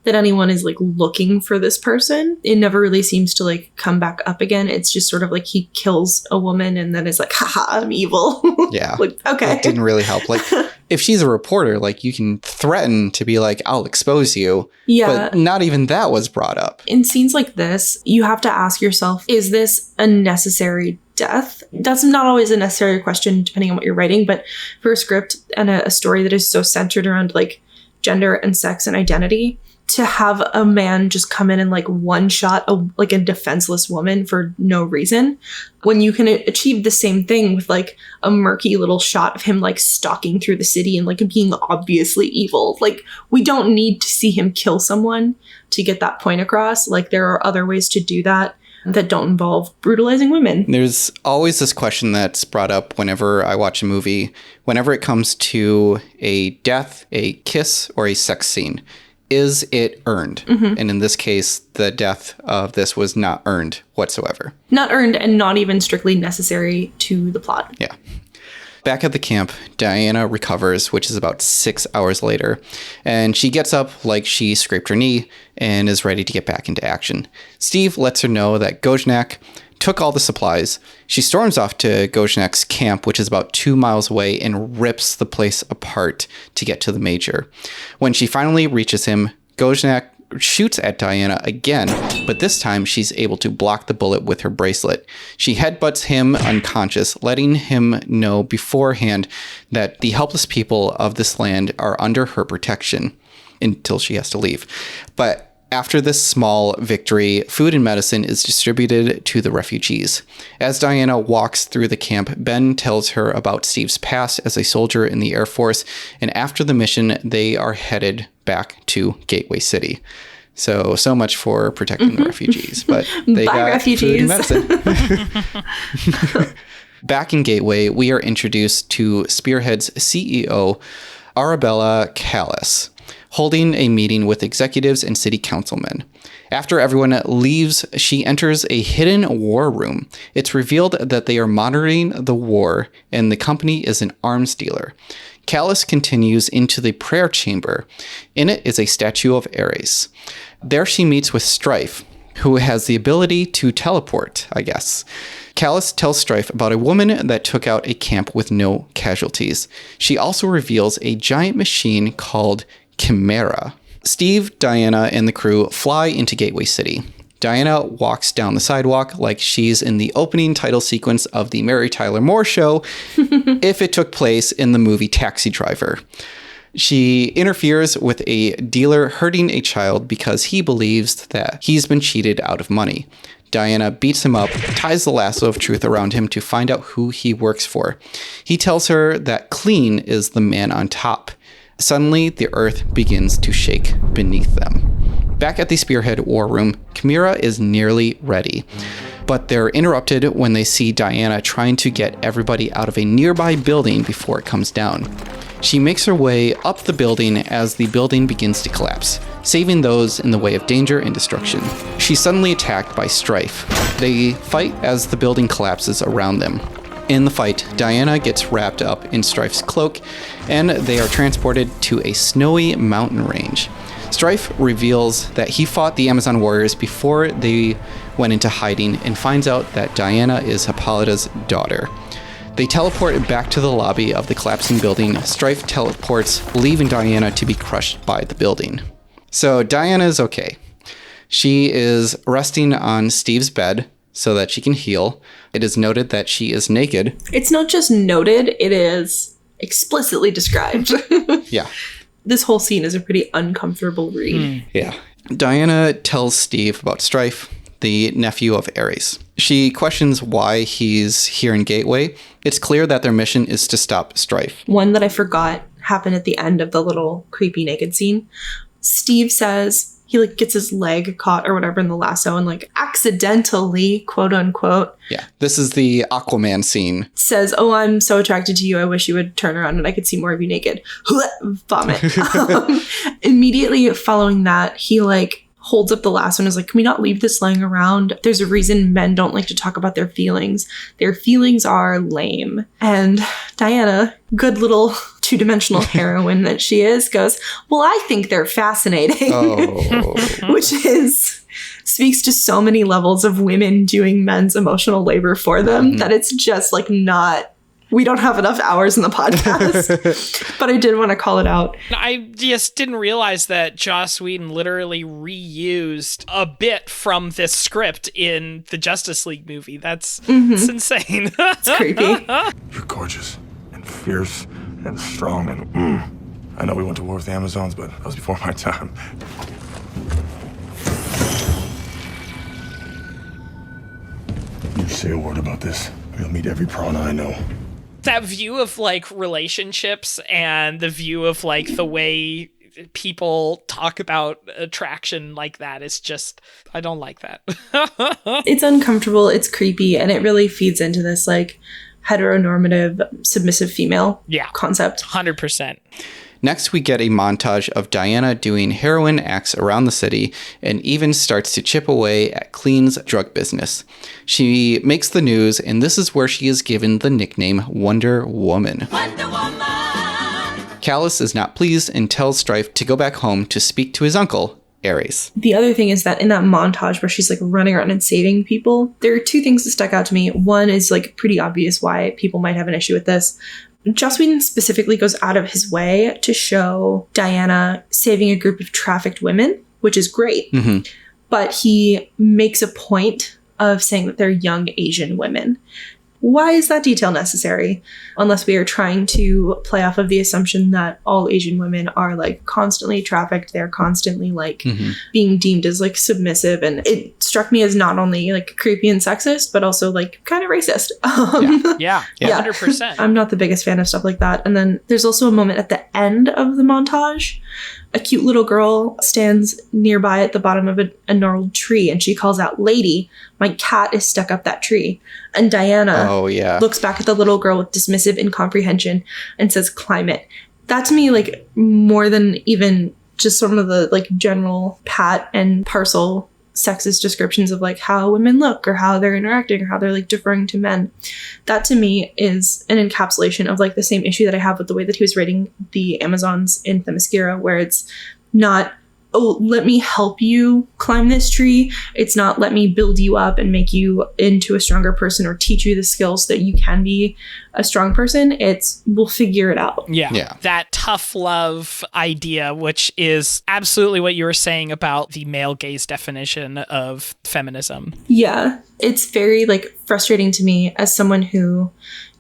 that anyone is looking for this person. It never really seems to come back up again. It's just sort of he kills a woman and then is haha, I'm evil. Yeah. Okay. It didn't really help. If she's a reporter, you can threaten to be I'll expose you. Yeah. But not even that was brought up. In scenes like this, you have to ask yourself, is this a necessary death? That's not always a necessary question depending on what you're writing, but for a script and a story that is so centered around gender and sex and identity, to have a man just come in and like one shot a defenseless woman for no reason, when you can achieve the same thing with like a murky little shot of him like stalking through the city and like being obviously evil. Like, we don't need to see him kill someone to get that point across. Like, there are other ways to do that don't involve brutalizing women. There's always this question that's brought up whenever I watch a movie, whenever it comes to a death, a kiss, or a sex scene. Is it earned? And in this case, the death of this was not earned whatsoever. Not earned and not even strictly necessary to the plot. Yeah. Back at the camp, Diana recovers, which is about 6 hours later, and she gets up like she scraped her knee and is ready to get back into action. Steve lets her know that Gojnak took all the supplies. She storms off to Gojnak's camp, which is about 2 miles away, and rips the place apart to get to the Major. When she finally reaches him, Gojnak shoots at Diana again, but this time she's able to block the bullet with her bracelet. She headbutts him unconscious, letting him know beforehand that the helpless people of this land are under her protection until she has to leave. But after this small victory, food and medicine is distributed to the refugees. As Diana walks through the camp, Ben tells her about Steve's past as a soldier in the Air Force, and after the mission, they are headed back to Gateway City. So much for protecting the refugees, but they got refugees. Food and medicine. Back in Gateway, we are introduced to Spearhead's CEO, Arabella Callis, holding a meeting with executives and city councilmen. After everyone leaves, she enters a hidden war room. It's revealed that they are monitoring the war, and the company is an arms dealer. Callis continues into the prayer chamber. In it is a statue of Ares. There she meets with Strife, who has the ability to teleport, I guess. Callis tells Strife about a woman that took out a camp with no casualties. She also reveals a giant machine called Chimera. Steve, Diana, and the crew fly into Gateway City. Diana walks down the sidewalk like she's in the opening title sequence of the Mary Tyler Moore Show if it took place in the movie Taxi Driver. She interferes with a dealer hurting a child because he believes that he's been cheated out of money. Diana beats him up, ties the lasso of truth around him to find out who he works for. He tells her that Clean is the man on top. Suddenly, the earth begins to shake beneath them. Back at the Spearhead War Room, Chimera is nearly ready, but they're interrupted when they see Diana trying to get everybody out of a nearby building before it comes down. She makes her way up the building as the building begins to collapse, saving those in the way of danger and destruction. She's suddenly attacked by Strife. They fight as the building collapses around them. In the fight, Diana gets wrapped up in Strife's cloak, and they are transported to a snowy mountain range. Strife reveals that he fought the Amazon warriors before they went into hiding and finds out that Diana is Hippolyta's daughter. They teleport back to the lobby of the collapsing building. Strife teleports, leaving Diana to be crushed by the building. So Diana's okay. She is resting on Steve's bed so that she can heal. It is noted that she is naked. It's not just noted, it is explicitly described. Yeah. This whole scene is a pretty uncomfortable read. Yeah. Diana tells Steve about Strife, the nephew of Ares. She questions why he's here in Gateway. It's clear that their mission is to stop Strife. One that I forgot happened at the end of the little creepy naked scene. Steve says he gets his leg caught or whatever in the lasso and accidentally, quote unquote. Yeah. This is the Aquaman scene. Says, "Oh, I'm so attracted to you. I wish you would turn around and I could see more of you naked." Vomit. Immediately following that, he holds up the lasso and is like, "Can we not leave this laying around? There's a reason men don't like to talk about their feelings. Their feelings are lame." And Diana, good little two-dimensional heroine that she is, goes, "Well, I think they're fascinating." Oh. Which speaks to so many levels of women doing men's emotional labor for them that it's just not, we don't have enough hours in the podcast. But I did want to call it out. I just didn't realize that Joss Whedon literally reused a bit from this script in the Justice League movie. That's insane. It's creepy. You're gorgeous and fierce and strong and I know we went to war with the Amazons, but that was before my time. You say a word about this, you'll meet every piranha I know. That view of like relationships and the view of like the way people talk about attraction like that is just, I don't like that. It's uncomfortable, it's creepy, and it really feeds into this like heteronormative submissive female concept. 100%. Next, we get a montage of Diana doing heroin acts around the city and even starts to chip away at Clean's drug business. She makes the news, and this is where she is given the nickname Wonder Woman. Wonder Woman! Callus is not pleased and tells Strife to go back home to speak to his uncle, Ares. The other thing is that in that montage where she's like running around and saving people, there are two things that stuck out to me. One is like pretty obvious why people might have an issue with this. Joss Whedon specifically goes out of his way to show Diana saving a group of trafficked women, which is great. Mm-hmm. But he makes a point of saying that they're young Asian women. Why is that detail necessary? Unless we are trying to play off of the assumption that all Asian women are like constantly trafficked. They're constantly like being deemed as like submissive. And it struck me as not only like creepy and sexist, but also like kind of racist. Yeah, 100%. I'm not the biggest fan of stuff like that. And then there's also a moment at the end of the montage. A cute little girl stands nearby at the bottom of a gnarled tree, and she calls out, "Lady, my cat is stuck up that tree." And Diana looks back at the little girl with dismissive incomprehension and says, "Climb it." That to me, like, more than even just some of the like general pat and parcel sexist descriptions of like how women look or how they're interacting or how they're like deferring to men. That to me is an encapsulation of like the same issue that I have with the way that he was rating the Amazons in Themyscira, where it's not, oh, let me help you climb this tree. It's not, let me build you up and make you into a stronger person or teach you the skills so that you can be a strong person. It's, we'll figure it out. Yeah. That tough love idea, which is absolutely what you were saying about the male gaze definition of feminism. Yeah. It's very like frustrating to me as someone who,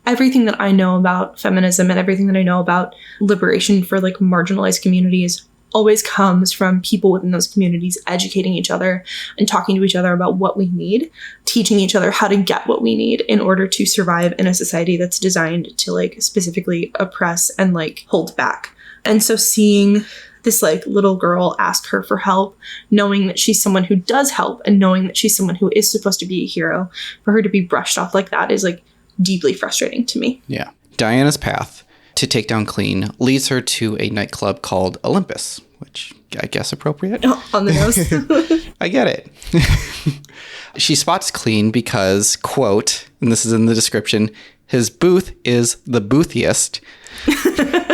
everything that I know about feminism and everything that I know about liberation for like marginalized communities always comes from people within those communities educating each other and talking to each other about what we need, teaching each other how to get what we need in order to survive in a society that's designed to like specifically oppress and like hold back. And so seeing this like little girl ask her for help, knowing that she's someone who does help and knowing that she's someone who is supposed to be a hero, for her to be brushed off like that is like deeply frustrating to me. Yeah. Diana's path to take down Clean leads her to a nightclub called Olympus, which I guess appropriate. Oh, on the nose. I get it. She spots Clean because, quote, and this is in the description, his booth is the boothiest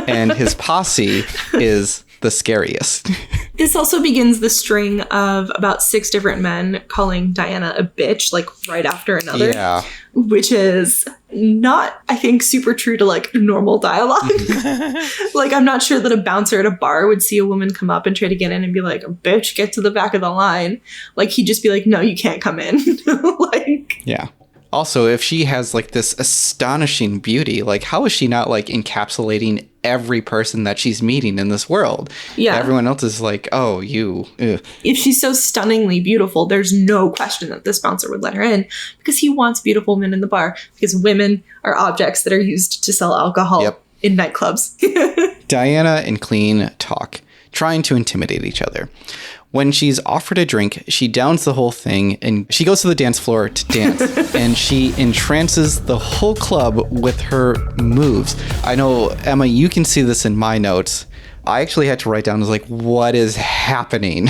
and his posse is the scariest. This also begins the string of about 6 different men calling Diana a bitch, like right after another. Yeah. Which is not, I think, super true to like normal dialogue. Like, I'm not sure that a bouncer at a bar would see a woman come up and try to get in and be like, "Bitch, get to the back of the line." Like, he'd just be like, "No, you can't come in." Like, yeah. Also, if she has like this astonishing beauty, like how is she not like encapsulating every person that she's meeting in this world? Yeah. Everyone else is like, oh, you. Ugh. If she's so stunningly beautiful, there's no question that this bouncer would let her in because he wants beautiful women in the bar, because women are objects that are used to sell alcohol in nightclubs. Diana and Clean talk, trying to intimidate each other. When she's offered a drink, she downs the whole thing and she goes to the dance floor to dance and she entrances the whole club with her moves. I know, Emma, you can see this in my notes. I actually had to write down, I was like, what is happening?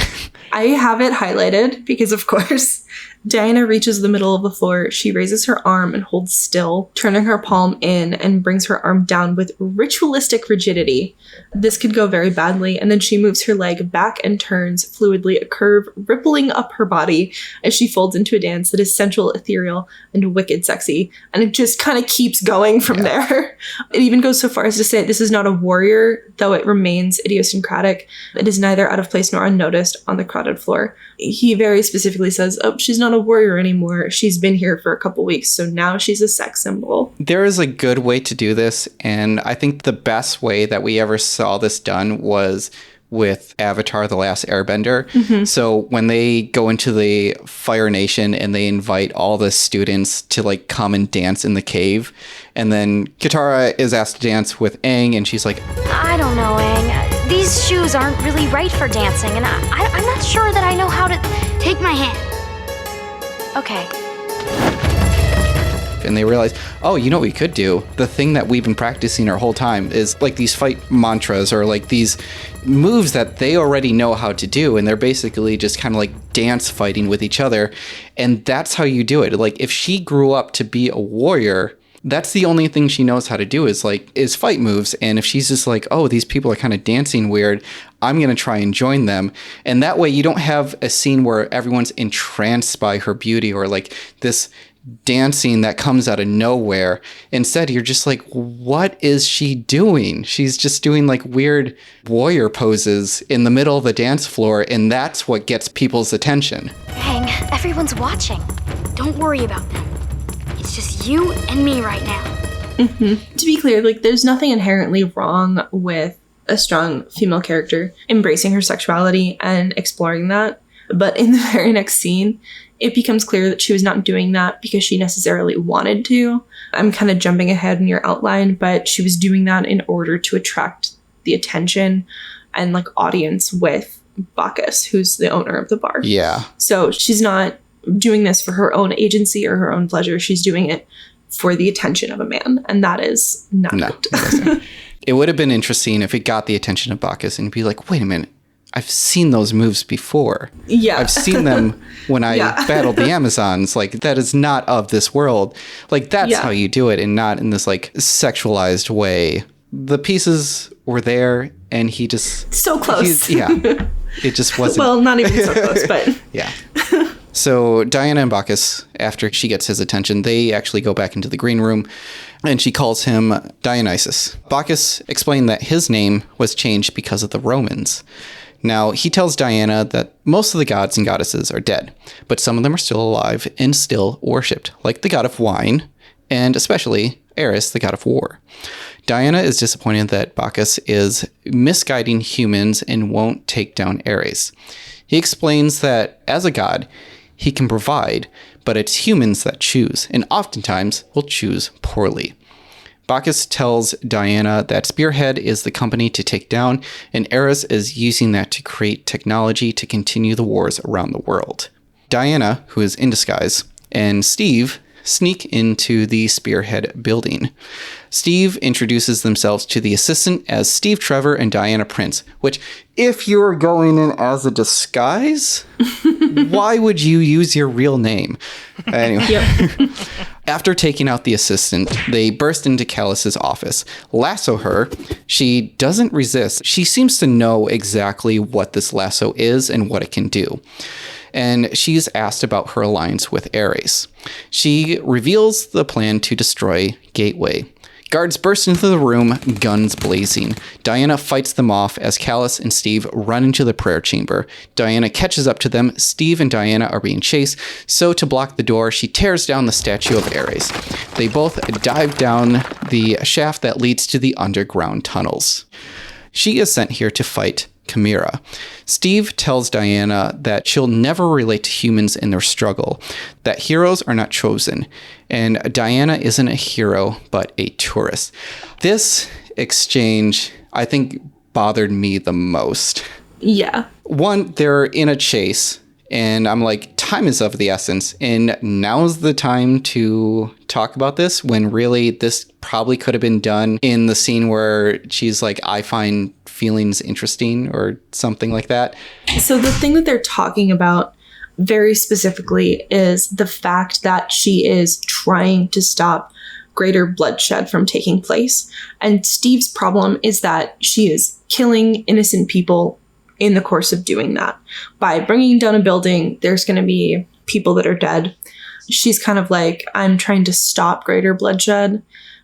I have it highlighted because, of course, Diana reaches the middle of the floor. She raises her arm and holds still, turning her palm in and brings her arm down with ritualistic rigidity. This could go very badly, and then she moves her leg back and turns fluidly, a curve rippling up her body as she folds into a dance that is sensual, ethereal, and wicked sexy. And it just kind of keeps going from there. It even goes so far as to say this is not a warrior, though it remains idiosyncratic. It is neither out of place nor unnoticed on the crowded floor. He very specifically says, oh, she's not a warrior anymore. She's been here for a couple weeks, so now she's a sex symbol. There is a good way to do this, and I think the best way that we ever saw this done was with Avatar: The Last Airbender. So when they go into the Fire Nation and they invite all the students to like come and dance in the cave, and then Katara is asked to dance with Aang, and she's like, I don't know, Aang. These shoes aren't really right for dancing, and I'm not sure that I know how to take my hand. Okay. And they realize, oh, you know what we could do? The thing that we've been practicing our whole time is like these fight mantras or like these moves that they already know how to do. And they're basically just kind of like dance fighting with each other. And that's how you do it. Like if she grew up to be a warrior, that's the only thing she knows how to do is fight moves. And if she's just like, oh, these people are kind of dancing weird, I'm going to try and join them. And that way you don't have a scene where everyone's entranced by her beauty or like this dancing that comes out of nowhere. Instead, you're just like, what is she doing? She's just doing like weird warrior poses in the middle of the dance floor, and that's what gets people's attention. Aang, everyone's watching. Don't worry about them. It's just you and me right now. To be clear, like there's nothing inherently wrong with a strong female character embracing her sexuality and exploring that. But in the very next scene, it becomes clear that she was not doing that because she necessarily wanted to. I'm kind of jumping ahead in your outline, but she was doing that in order to attract the attention and like audience with Bacchus, who's the owner of the bar. Yeah. So she's not doing this for her own agency or her own pleasure. She's doing it for the attention of a man. And that is not good. It would have been interesting if it got the attention of Bacchus and be like, wait a minute. I've seen those moves before. Yeah. I've seen them when I battled the Amazons. Like, that is not of this world. Like, that's how you do it and not in this, like, sexualized way. The pieces were there, and he just... So close. It just wasn't... Well, not even so close, but... Yeah. So Diana and Bacchus, after she gets his attention, they actually go back into the green room, and she calls him Dionysus. Bacchus explained that his name was changed because of the Romans. Now, he tells Diana that most of the gods and goddesses are dead, but some of them are still alive and still worshipped, like the god of wine, and especially Eris, the god of war. Diana is disappointed that Bacchus is misguiding humans and won't take down Ares. He explains that, as a god, he can provide, but it's humans that choose, and oftentimes will choose poorly. Bacchus tells Diana that Spearhead is the company to take down, and Eris is using that to create technology to continue the wars around the world. Diana, who is in disguise, and Steve sneak into the Spearhead building. Steve introduces themselves to the assistant as Steve Trevor and Diana Prince, which, if you're going in as a disguise, why would you use your real name? Anyway. After taking out the assistant, they burst into Callus's office, lasso her. She doesn't resist. She seems to know exactly what this lasso is and what it can do. And she's asked about her alliance with Ares. She reveals the plan to destroy Gateway. Guards burst into the room, guns blazing. Diana fights them off as Callus and Steve run into the prayer chamber. Diana catches up to them. Steve and Diana are being chased, so to block the door, she tears down the statue of Ares. They both dive down the shaft that leads to the underground tunnels. She is sent here to fight Chimera. Steve tells Diana that she'll never relate to humans in their struggle, that heroes are not chosen, and Diana isn't a hero, but a tourist. This exchange, I think, bothered me the most. Yeah. One, they're in a chase, and I'm like, time is of the essence, and now's the time to talk about this, when really this probably could have been done in the scene where she's like, I find feelings interesting or something like that. So the thing that they're talking about very specifically is the fact that she is trying to stop greater bloodshed from taking place. And Steve's problem is that she is killing innocent people in the course of doing that. By bringing down a building, there's going to be people that are dead. She's kind of like, I'm trying to stop greater bloodshed.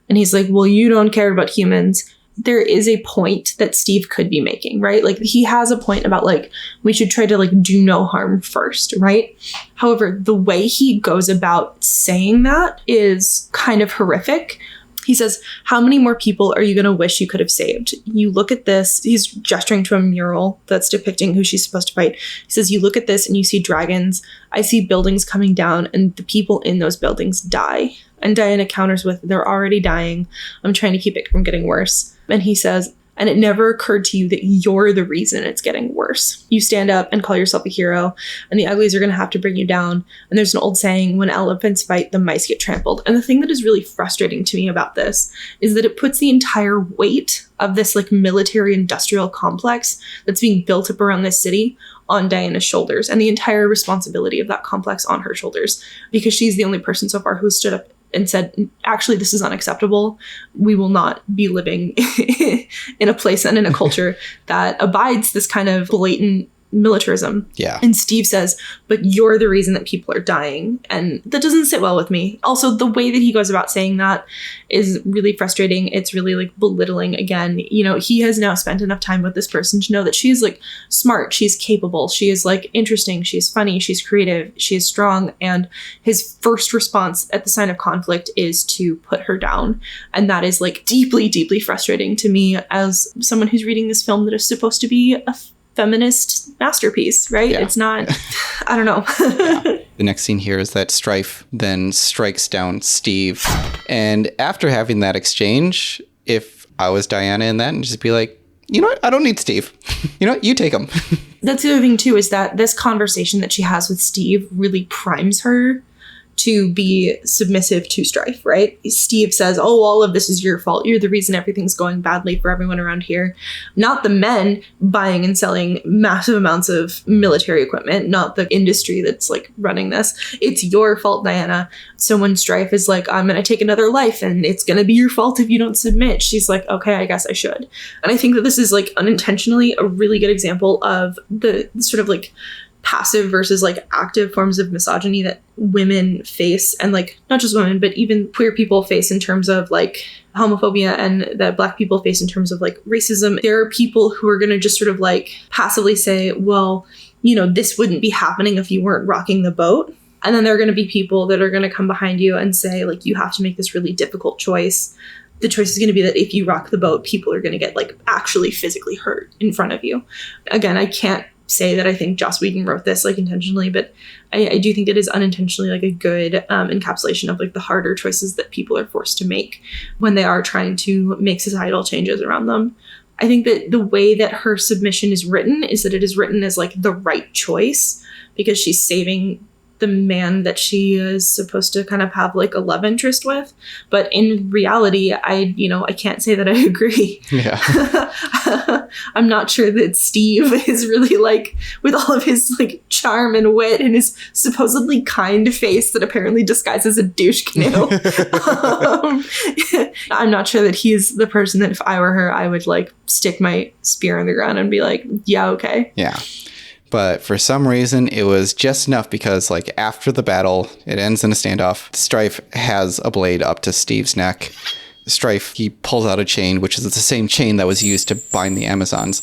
And he's like, well, you don't care about humans. There is a point that Steve could be making, right? Like, he has a point about, like, we should try to, like, do no harm first, right? However, the way he goes about saying that is kind of horrific He says, how many more people are you going to wish you could have saved? You look at this. He's gesturing to a mural that's depicting who she's supposed to fight. He says, you look at this and you see dragons. I see buildings coming down and the people in those buildings die. And Diana counters with, they're already dying. I'm trying to keep it from getting worse. And he says, and it never occurred to you that you're the reason it's getting worse. You stand up and call yourself a hero, and the uglies are going to have to bring you down. And there's an old saying, when elephants fight, the mice get trampled. And the thing that is really frustrating to me about this is that it puts the entire weight of this like military industrial complex that's being built up around this city on Diana's shoulders, and the entire responsibility of that complex on her shoulders, because she's the only person so far who stood up and said, actually, this is unacceptable. We will not be living in a place and in a culture that abides this kind of blatant militarism. Yeah. And Steve says, but you're the reason that people are dying. And that doesn't sit well with me. Also, the way that he goes about saying that is really frustrating. It's really like belittling again. You know, he has now spent enough time with this person to know that she's like smart, she's capable, she is like interesting, she's funny, she's creative, she is strong. And his first response at the sign of conflict is to put her down. And that is like deeply, deeply frustrating to me as someone who's reading this film that is supposed to be a feminist masterpiece, right? Yeah. It's not, I don't know. Yeah. The next scene here is that Strife then strikes down Steve. And after having that exchange, if I was Diana in that, and just be like, you know what? I don't need Steve. You know what? You take him. That's the other thing too, is that this conversation that she has with Steve really primes her to be submissive to Strife, right? Steve says, oh, all of this is your fault. You're the reason everything's going badly for everyone around here. Not the men buying and selling massive amounts of military equipment, not the industry that's like running this. It's your fault, Diana. So when Strife is like, I'm going to take another life and it's going to be your fault if you don't submit, she's like, okay, I guess I should. And I think that this is like unintentionally a really good example of the sort of like passive versus like active forms of misogyny that women face, and like not just women but even queer people face in terms of like homophobia, and that Black people face in terms of like racism. There are people who are going to just sort of like passively say, well, you know, this wouldn't be happening if you weren't rocking the boat. And then there are going to be people that are going to come behind you and say, like, you have to make this really difficult choice. The choice is going to be that if you rock the boat, people are going to get like actually physically hurt in front of you. Again, I can't say that I think Joss Whedon wrote this like intentionally, but I do think it is unintentionally like a good encapsulation of like the harder choices that people are forced to make when they are trying to make societal changes around them. I think that the way that her submission is written is that it is written as like the right choice, because she's saving the man that she is supposed to kind of have like a love interest with. But in reality, I can't say that I agree. Yeah. I'm not sure that Steve is really like, with all of his like charm and wit and his supposedly kind face that apparently disguises a douche canoe. I'm not sure that he's the person that if I were her, I would like stick my spear in the ground and be like, yeah, okay. Yeah. But for some reason, it was just enough because, like, after the battle, it ends in a standoff. Strife has a blade up to Steve's neck. Strife, he pulls out a chain, which is the same chain that was used to bind the Amazons.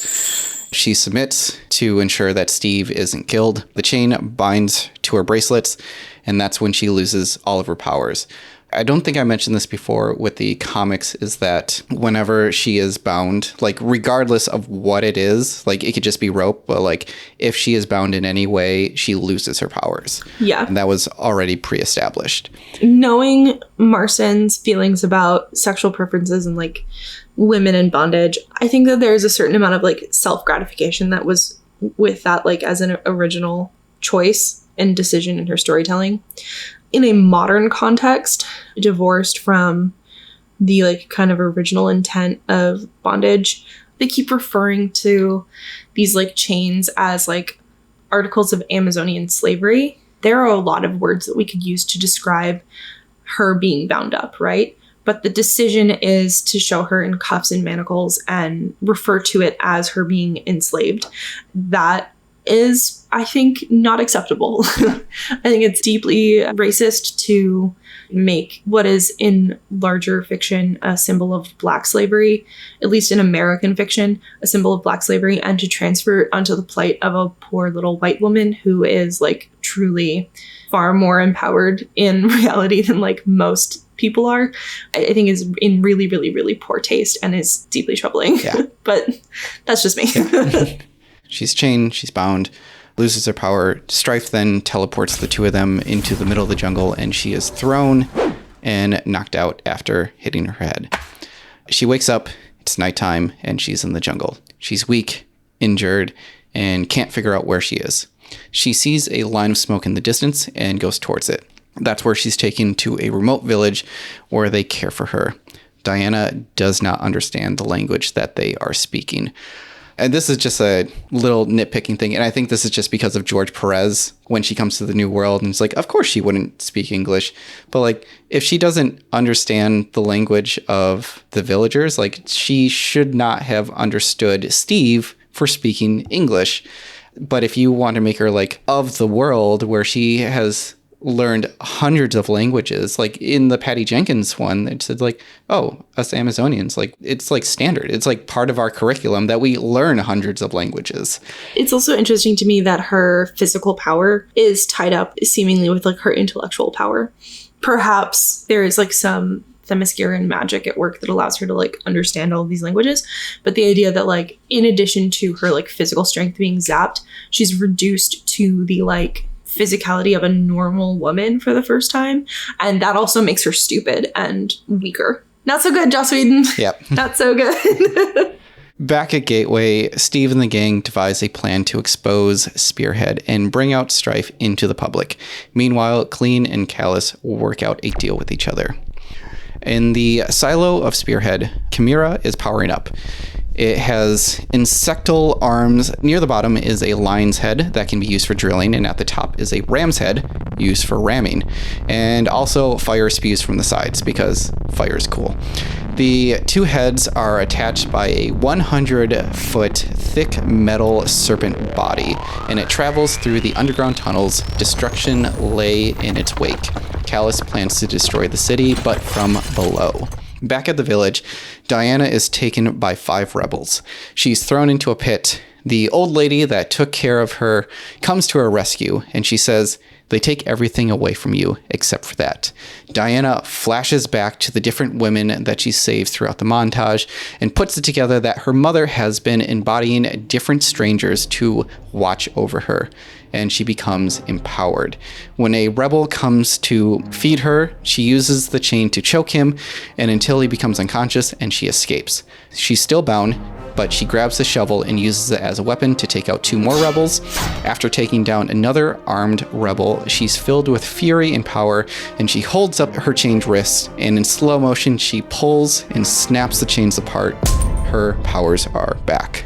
She submits to ensure that Steve isn't killed. The chain binds to her bracelets, and that's when she loses all of her powers. I don't think I mentioned this before with the comics, is that whenever she is bound, like regardless of what it is, like it could just be rope, but like if she is bound in any way, she loses her powers. Yeah. And that was already pre-established. Knowing Marston's feelings about sexual preferences and like women in bondage, I think that there's a certain amount of like self-gratification that was with that, like as an original choice and decision in her storytelling. In a modern context, divorced from the like kind of original intent of bondage, they keep referring to these like chains as like articles of Amazonian slavery. There are a lot of words that we could use to describe her being bound up, right? But the decision is to show her in cuffs and manacles and refer to it as her being enslaved. That is, I think, not acceptable. I think it's deeply racist to make what is in larger fiction a symbol of Black slavery, at least in American fiction, a symbol of Black slavery, and to transfer it onto the plight of a poor little white woman who is like truly far more empowered in reality than like most people are, I think is in really, really, really poor taste and is deeply troubling. Yeah. But that's just me. Yeah. She's chained, she's bound, loses her power. Strife then teleports the two of them into the middle of the jungle, and she is thrown and knocked out after hitting her head. She wakes up, it's nighttime, and she's in the jungle. She's weak, injured, and can't figure out where she is. She sees a line of smoke in the distance and goes towards it. That's where she's taken to a remote village where they care for her. Diana does not understand the language that they are speaking. And this is just a little nitpicking thing. And I think this is just because of George Perez when she comes to the New World. And it's like, of course she wouldn't speak English. But like, if she doesn't understand the language of the villagers, like she should not have understood Steve for speaking English. But if you want to make her like of the world where she has learned hundreds of languages, like in the Patty Jenkins one, it said like, oh, us Amazonians, like it's like standard. It's like part of our curriculum that we learn hundreds of languages. It's also interesting to me that her physical power is tied up seemingly with like her intellectual power. Perhaps there is like some Themysciran magic at work that allows her to like understand all of these languages. But the idea that like in addition to her like physical strength being zapped, she's reduced to the like physicality of a normal woman for the first time. And that also makes her stupid and weaker. Not so good, Joss Whedon. Yep. Not so good. Back at Gateway, Steve and the gang devise a plan to expose Spearhead and bring out Strife into the public. Meanwhile, Clean and Callus work out a deal with each other. In the silo of Spearhead, Chimera is powering up. It has insectal arms. Near the bottom is a lion's head that can be used for drilling, and at the top is a ram's head used for ramming. And also fire spews from the sides because fire is cool. The two heads are attached by a 100-foot thick metal serpent body, and it travels through the underground tunnels. Destruction lay in its wake. Callus plans to destroy the city, but from below. Back at the village, Diana is taken by 5 rebels. She's thrown into a pit. The old lady that took care of her comes to her rescue, and she says, "They take everything away from you except for that." Diana flashes back to the different women that she saved throughout the montage and puts it together that her mother has been embodying different strangers to watch over her, and she becomes empowered. When a rebel comes to feed her, she uses the chain to choke him, and until he becomes unconscious, and she escapes. She's still bound, but she grabs the shovel and uses it as a weapon to take out 2 more rebels. After taking down another armed rebel, she's filled with fury and power, and she holds up her chained wrists, and in slow motion, she pulls and snaps the chains apart. Her powers are back.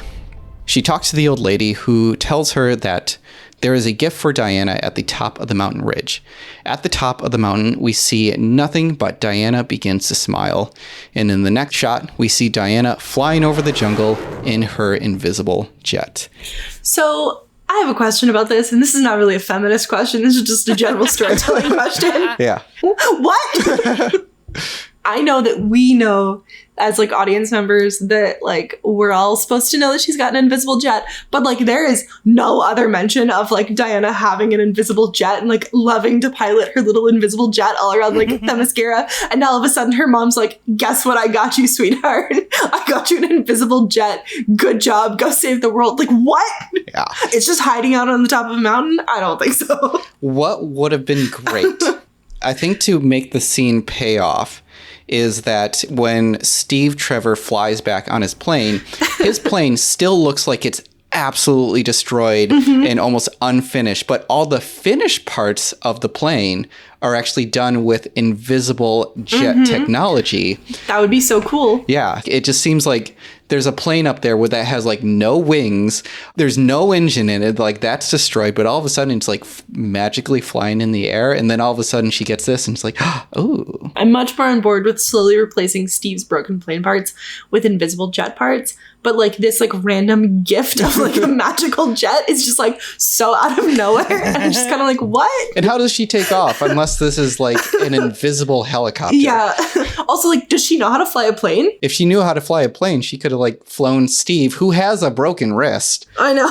She talks to the old lady, who tells her that there is a gift for Diana at the top of the mountain ridge. At the top of the mountain, we see nothing but Diana begins to smile. And in the next shot, we see Diana flying over the jungle in her invisible jet. So I have a question about this, and this is not really a feminist question. This is just a general storytelling question. Yeah. What? I know that we know as like audience members that like we're all supposed to know that she's got an invisible jet, but like there is no other mention of like Diana having an invisible jet and like loving to pilot her little invisible jet all around like Themyscira. And now all of a sudden her mom's like, "Guess what I got you, sweetheart? I got you an invisible jet. Good job. Go save the world." Like what? Yeah. It's just hiding out on the top of a mountain? I don't think so. What would have been great, I think, to make the scene pay off is that when Steve Trevor flies back on his plane still looks like it's absolutely destroyed and almost unfinished, but all the finished parts of the plane are actually done with invisible jet technology. That would be so cool. Yeah, it just seems like there's a plane up there that has like no wings. There's no engine in it. Like that's destroyed, but all of a sudden it's like magically flying in the air. And then all of a sudden she gets this and it's like, oh. I'm much more on board with slowly replacing Steve's broken plane parts with invisible jet parts. But like this like random gift of like a magical jet is just like so out of nowhere. And I'm just kind of like, what? And how does she take off unless this is like an invisible helicopter? Yeah. Also, like, does she know how to fly a plane? If she knew how to fly a plane, she could have like flown Steve, who has a broken wrist. I know.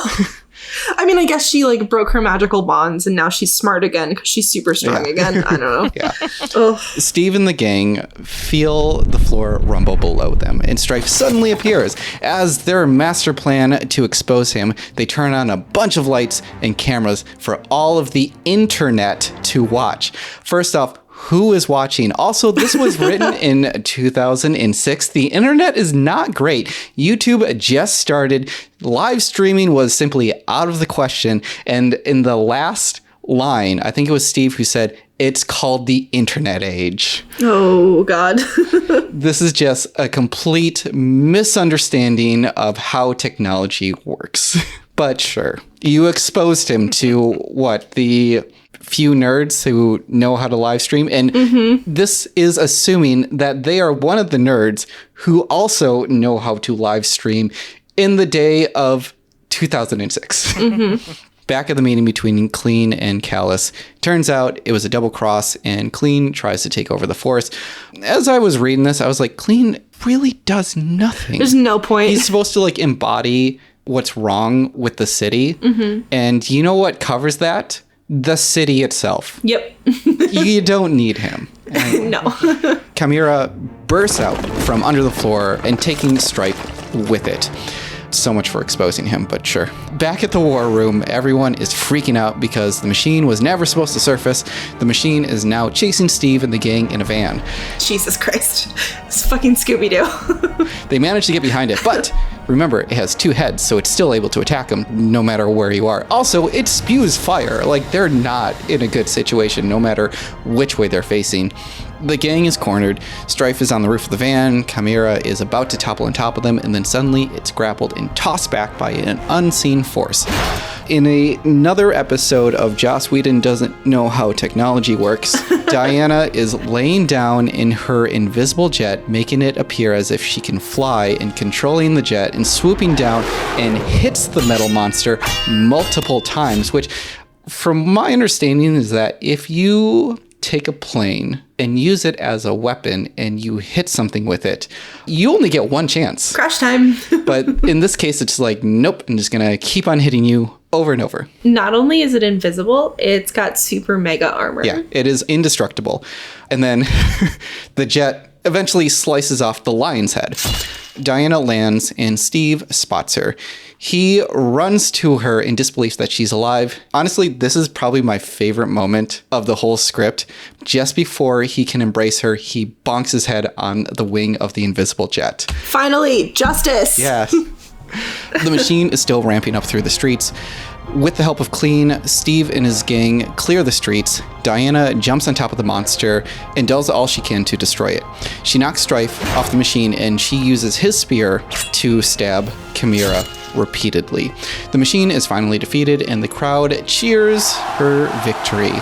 I mean, I guess she like broke her magical bonds and now she's smart again because she's super strong again. I don't know. Yeah. Ugh. Steve and the gang feel the floor rumble below them, and Strife suddenly appears. As their master plan to expose him, they turn on a bunch of lights and cameras for all of the internet to watch. First off, who is watching? Also, this was written in 2006. The internet is not great. YouTube just started. Live streaming was simply out of the question. And in the last line, I think it was Steve who said, it's called the internet age. Oh, God. This is just a complete misunderstanding of how technology works. But sure, you exposed him to what? The few nerds who know how to live stream. And this is assuming that they are one of the nerds who also know how to live stream in the day of 2006. Back at the meeting between Clean and Callus, turns out it was a double cross and Clean tries to take over the force. As I was reading this, I was like, Clean really does nothing. There's no point. He's supposed to like embody what's wrong with the city. And you know what covers that? The city itself. Yep. You don't need him. No. Chimera bursts out from under the floor and taking Stripe with it. So much for exposing him, but sure. Back at the war room, everyone is freaking out because the machine was never supposed to surface. The machine is now chasing Steve and the gang in a van. Jesus Christ. It's fucking Scooby-Doo. They managed to get behind it, but remember, it has two heads, so it's still able to attack them no matter where you are. Also, it spews fire. Like, they're not in a good situation no matter which way they're facing. The gang is cornered. Strife is on the roof of the van. Chimera is about to topple on top of them, and then suddenly it's grappled and tossed back by an unseen force. In another episode of Joss Whedon Doesn't Know How Technology Works, Diana is laying down in her invisible jet, making it appear as if she can fly and controlling the jet and swooping down and hits the metal monster multiple times, which from my understanding is that if you take a plane and use it as a weapon and you hit something with it, you only get one chance. Crash time. But in this case, it's like, nope, I'm just going to keep on hitting you over and over. Not only is it invisible, it's got super mega armor. Yeah, it is indestructible. And then the jet eventually slices off the lion's head. Diana lands and Steve spots her. He runs to her in disbelief that she's alive. Honestly, this is probably my favorite moment of the whole script. Just before he can embrace her, he bonks his head on the wing of the invisible jet. Finally, justice! Yes. The machine is still ramping up through the streets. With the help of Clean, Steve and his gang clear the streets. Diana jumps on top of the monster and does all she can to destroy it. She knocks Strife off the machine and she uses his spear to stab Chimera repeatedly. The machine is finally defeated and the crowd cheers her victory.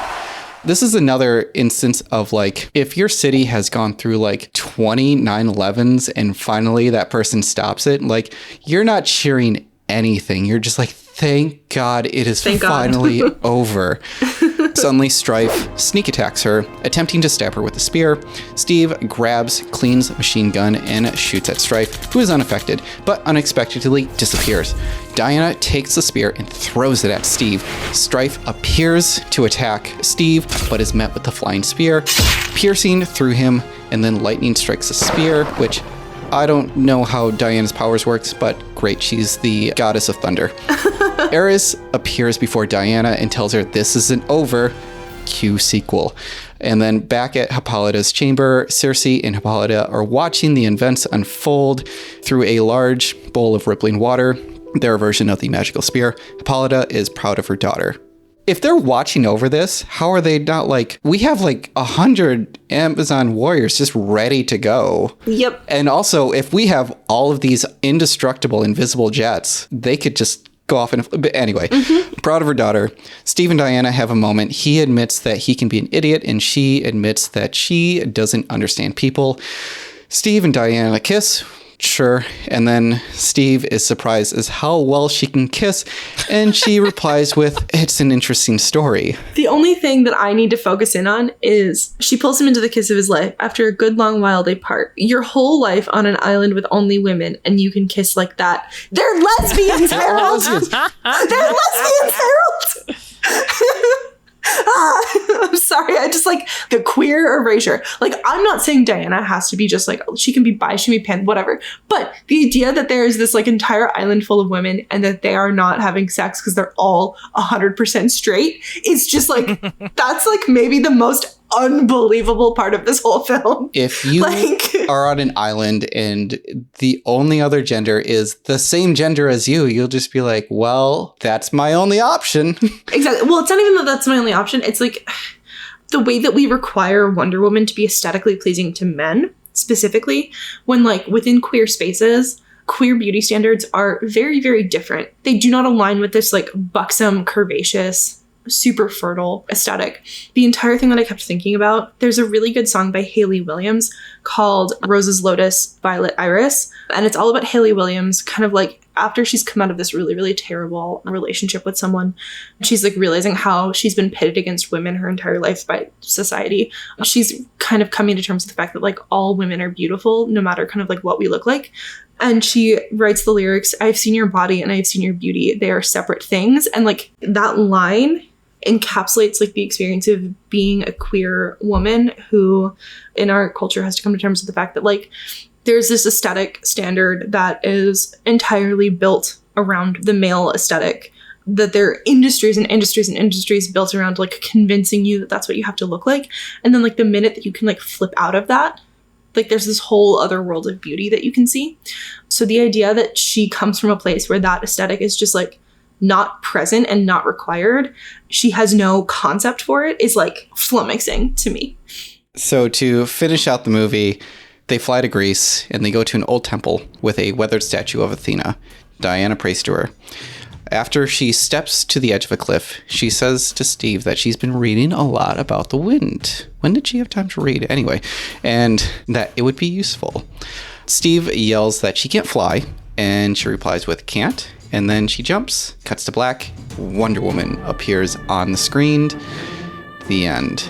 This is another instance of like, if your city has gone through like 20 9/11s and finally that person stops it, like you're not cheering anything. You're just like, thank God it is finally over. Suddenly, Strife sneak attacks her, attempting to stab her with a spear. Steve grabs Clean's machine gun and shoots at Strife, who is unaffected, but unexpectedly disappears. Diana takes the spear and throws it at Steve. Strife appears to attack Steve, but is met with the flying spear, piercing through him, and then lightning strikes the spear, which I don't know how Diana's powers works, but great, she's the goddess of thunder. Eris appears before Diana and tells her this isn't over. Cue sequel. And then back at Hippolyta's chamber, Circe and Hippolyta are watching the events unfold through a large bowl of rippling water, their version of the magical spear. Hippolyta is proud of her daughter. If they're watching over this, how are they not like, we have like 100 Amazon warriors just ready to go. Yep. And also, if we have all of these indestructible, invisible jets, they could just go off and, but anyway, proud of her daughter. Steve and Diana have a moment. He admits that he can be an idiot and she admits that she doesn't understand people. Steve and Diana kiss, Sure. And then Steve is surprised as how well she can kiss, and she replies with, it's an interesting story. The only thing that I need to focus in on is she pulls him into the kiss of his life. After a good long while, they part. Your whole life on an island with only women, and you can kiss like that. They're lesbians, Harold! They're lesbians, Harold! I'm sorry. I just like the queer erasure. Like, I'm not saying Diana has to be just like, she can be bi, she can be pan, whatever. But the idea that there is this like entire island full of women and that they are not having sex because they're all 100% straight is just like, that's like maybe the most unbelievable part of this whole film. If you are on an island and the only other gender is the same gender as you, you'll just be like, well, that's my only option. Exactly. Well, it's not even that that's my only option. It's like the way that we require Wonder Woman to be aesthetically pleasing to men, specifically, when like within queer spaces, queer beauty standards are very, very different. They do not align with this like buxom, curvaceous, super fertile aesthetic. The entire thing that I kept thinking about, there's a really good song by Hayley Williams called Roses, Lotus, Violet, Iris. And it's all about Hayley Williams kind of like after she's come out of this really, really terrible relationship with someone, she's like realizing how she's been pitted against women her entire life by society. She's kind of coming to terms with the fact that like all women are beautiful, no matter kind of like what we look like. And she writes the lyrics, I've seen your body and I've seen your beauty. They are separate things. And like that line encapsulates like the experience of being a queer woman who in our culture has to come to terms with the fact that like there's this aesthetic standard that is entirely built around the male aesthetic, that there are industries and industries and industries built around like convincing you that that's what you have to look like. And then like the minute that you can like flip out of that, like there's this whole other world of beauty that you can see. So the idea that she comes from a place where that aesthetic is just like not present and not required, she has no concept for it, is like flummoxing to me. So to finish out the movie, they fly to Greece and they go to an old temple with a weathered statue of Athena. Diana prays to her. After she steps to the edge of a cliff, she says to Steve that she's been reading a lot about the wind. When did she have time to read? Anyway, and that it would be useful. Steve yells that she can't fly, and she replies with can't. And then she jumps, cuts to black. Wonder Woman appears on the screen. The end.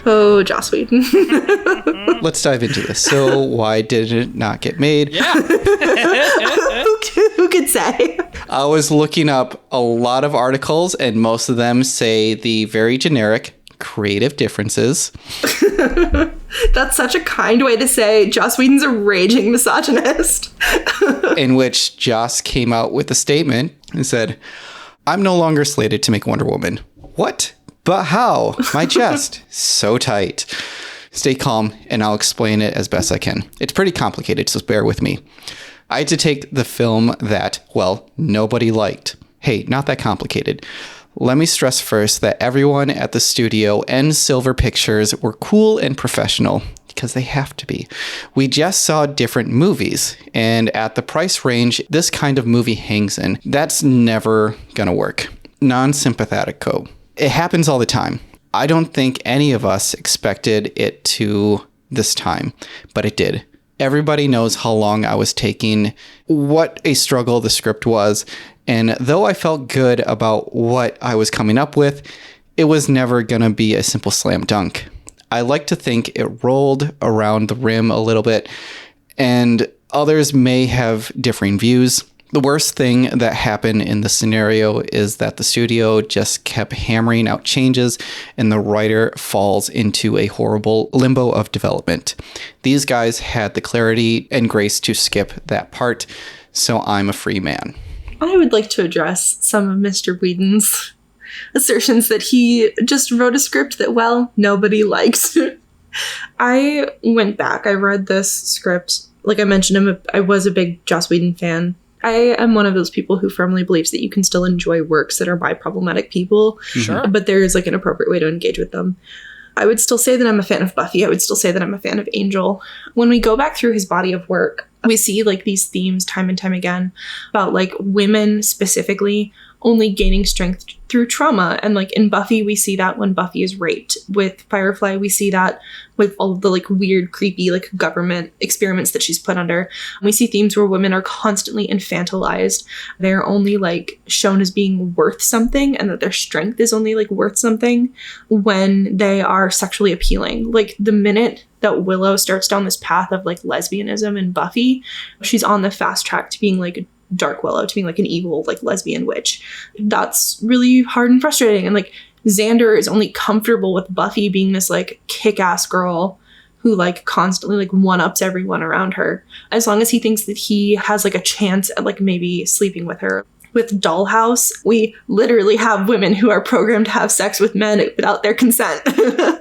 Oh, Joss Whedon. Let's dive into this. So why did it not get made? Yeah. Who could say? I was looking up a lot of articles, and most of them say the very generic creative differences. That's such a kind way to say Joss Whedon's a raging misogynist. In which Joss came out with a statement and said, I'm no longer slated to make Wonder Woman. What? But how? My chest. So tight. Stay calm, and I'll explain it as best I can. It's pretty complicated, so bear with me. I had to take the film that, well, nobody liked. Hey, not that complicated. Let me stress first that everyone at the studio and Silver Pictures were cool and professional, because they have to be. We just saw different movies, and at the price range this kind of movie hangs in, that's never gonna work. Non-sympathetico. It happens all the time. I don't think any of us expected it to this time, but it did. Everybody knows how long I was taking, what a struggle the script was, and though I felt good about what I was coming up with, it was never gonna be a simple slam dunk. I like to think it rolled around the rim a little bit, and others may have differing views. The worst thing that happened in the scenario is that the studio just kept hammering out changes and the writer falls into a horrible limbo of development. These guys had the clarity and grace to skip that part, so I'm a free man. I would like to address some of Mr. Whedon's assertions that he just wrote a script that, well, nobody liked. I went back, I read this script. Like I mentioned, I was a big Joss Whedon fan. I am one of those people who firmly believes that you can still enjoy works that are by problematic people, sure, but there is like an appropriate way to engage with them. I would still say that I'm a fan of Buffy. I would still say that I'm a fan of Angel. When we go back through his body of work, we see like these themes time and time again about like women specifically only gaining strength through trauma. And like in Buffy, we see that when Buffy is raped. With Firefly, we see that with all of the like weird, creepy, like government experiments that she's put under. We see themes where women are constantly infantilized. They're only like shown as being worth something, and that their strength is only like worth something when they are sexually appealing. Like the minute that Willow starts down this path of like lesbianism in Buffy, she's on the fast track to being like Dark Willow, to being like an evil like lesbian witch. That's really hard and frustrating. And like Xander is only comfortable with Buffy being this like kick-ass girl who like constantly like one-ups everyone around her, as long as he thinks that he has like a chance at like maybe sleeping with her. With Dollhouse, we literally have women who are programmed to have sex with men without their consent.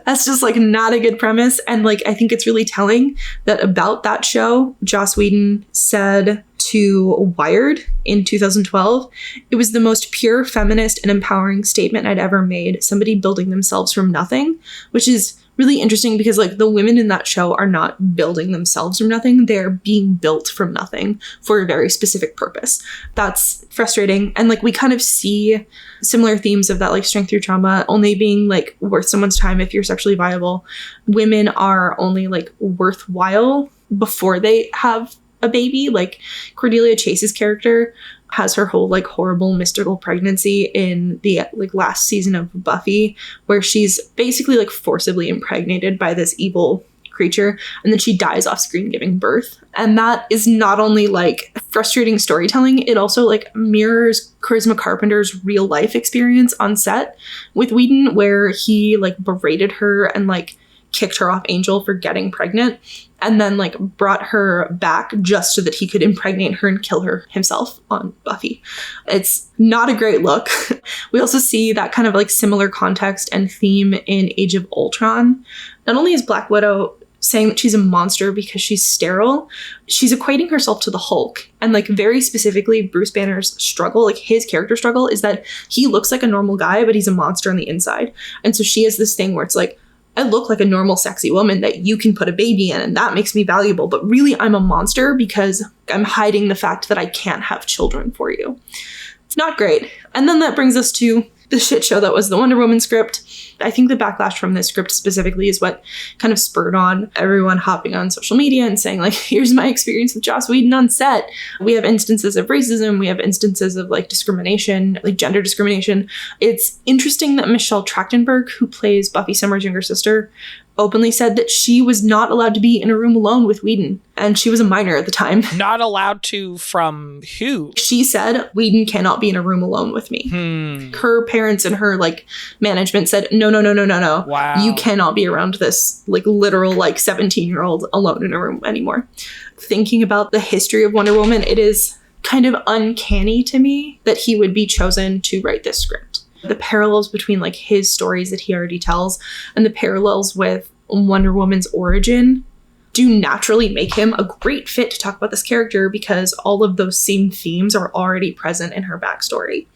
That's just like not a good premise. And like, I think it's really telling that about that show, Joss Whedon said to Wired in 2012, it was the most pure feminist and empowering statement I'd ever made. Somebody building themselves from nothing, which is really interesting because like the women in that show are not building themselves from nothing. They're being built from nothing for a very specific purpose. That's frustrating. And like we kind of see similar themes of that, like strength through trauma only being like worth someone's time if you're sexually viable. Women are only like worthwhile before they have a baby. Like Cordelia Chase's character has her whole like horrible mystical pregnancy in the like last season of Buffy, where she's basically like forcibly impregnated by this evil creature, and then she dies off screen giving birth. And that is not only like frustrating storytelling, it also like mirrors Charisma Carpenter's real life experience on set with Whedon, where he like berated her and like kicked her off Angel for getting pregnant, and then like brought her back just so that he could impregnate her and kill her himself on Buffy. It's not a great look. We also see that kind of like similar context and theme in Age of Ultron. Not only is Black Widow saying that she's a monster because she's sterile, she's equating herself to the Hulk. And like very specifically, Bruce Banner's struggle, like his character struggle, is that he looks like a normal guy, but he's a monster on the inside. And so she has this thing where it's like, I look like a normal sexy woman that you can put a baby in, and that makes me valuable. But really, I'm a monster because I'm hiding the fact that I can't have children for you. It's not great. And then that brings us to the shit show that was the Wonder Woman script. I think the backlash from this script specifically is what kind of spurred on everyone hopping on social media and saying like, here's my experience with Joss Whedon on set. We have instances of racism. We have instances of like discrimination, like gender discrimination. It's interesting that Michelle Trachtenberg, who plays Buffy Summers' younger sister, openly said that she was not allowed to be in a room alone with Whedon, and she was a minor at the time. Not allowed to from who? She said, Whedon cannot be in a room alone with me. Her parents and her like management said, no. Wow. You cannot be around this like literal like 17-year-old alone in a room anymore. Thinking about the history of Wonder Woman, it is kind of uncanny to me that he would be chosen to write this script. The parallels between like his stories that he already tells and the parallels with Wonder Woman's origin do naturally make him a great fit to talk about this character, because all of those same themes are already present in her backstory.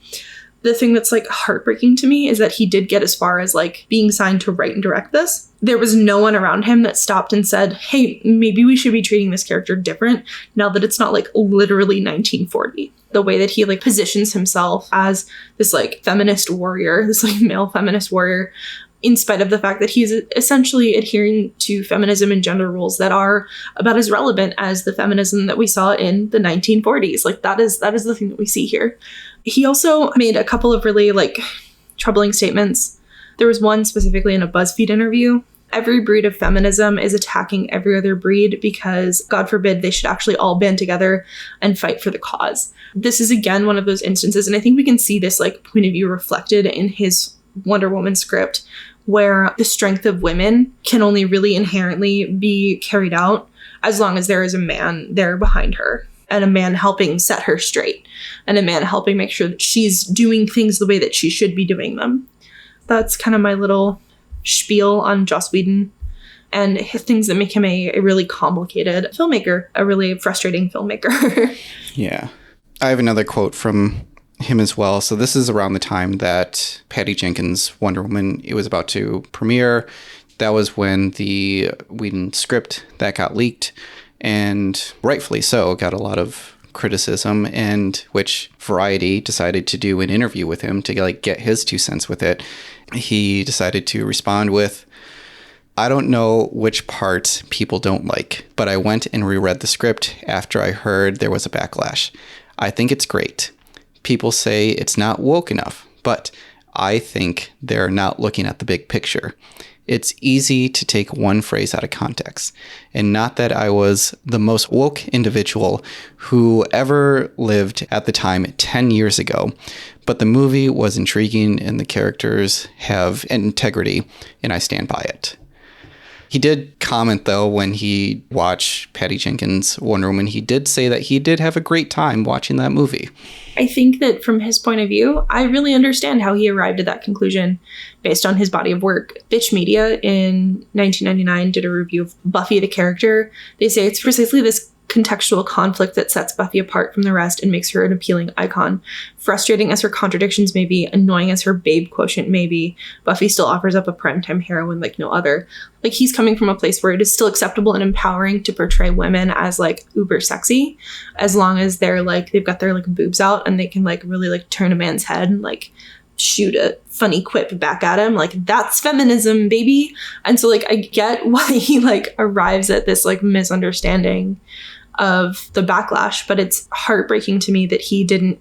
The thing that's like heartbreaking to me is that he did get as far as like being signed to write and direct this. There was no one around him that stopped and said, hey, maybe we should be treating this character different now that it's not like literally 1940. The way that he like positions himself as this like feminist warrior, this like male feminist warrior, in spite of the fact that he's essentially adhering to feminism and gender roles that are about as relevant as the feminism that we saw in the 1940s. Like that is the thing that we see here. He also made a couple of really like troubling statements. There was one specifically in a BuzzFeed interview. Every breed of feminism is attacking every other breed because, God forbid, they should actually all band together and fight for the cause. This is again one of those instances, and I think we can see this like point of view reflected in his Wonder Woman script, where the strength of women can only really inherently be carried out as long as there is a man there behind her, and a man helping set her straight, and a man helping make sure that she's doing things the way that she should be doing them. That's kind of my little spiel on Joss Whedon and things that make him a really complicated filmmaker, a really frustrating filmmaker. Yeah. I have another quote from him as well. So this is around the time that Patty Jenkins' Wonder Woman, it was about to premiere. That was when the Whedon script that got leaked, and rightfully so, got a lot of criticism, and which Variety decided to do an interview with him to like get his 2 cents with it. He decided to respond with, "I don't know which part people don't like, but I went and reread the script after I heard there was a backlash. I think it's great. People say it's not woke enough, but I think they're not looking at the big picture. It's easy to take one phrase out of context. And not that I was the most woke individual who ever lived at the time 10 years ago, but the movie was intriguing and the characters have integrity, and I stand by it." He did comment, though, when he watched Patty Jenkins' Wonder Woman, he did say that he did have a great time watching that movie. I think that from his point of view, I really understand how he arrived at that conclusion based on his body of work. Bitch Media in 1999 did a review of Buffy the character. They say it's precisely this contextual conflict that sets Buffy apart from the rest and makes her an appealing icon. Frustrating as her contradictions may be, annoying as her babe quotient may be, Buffy still offers up a primetime heroine like no other. Like, he's coming from a place where it is still acceptable and empowering to portray women as like uber sexy, as long as they're like, they've got their like boobs out and they can like really like turn a man's head and like shoot a funny quip back at him. Like, that's feminism, baby. And so like, I get why he like arrives at this like misunderstanding of the backlash, but it's heartbreaking to me that he didn't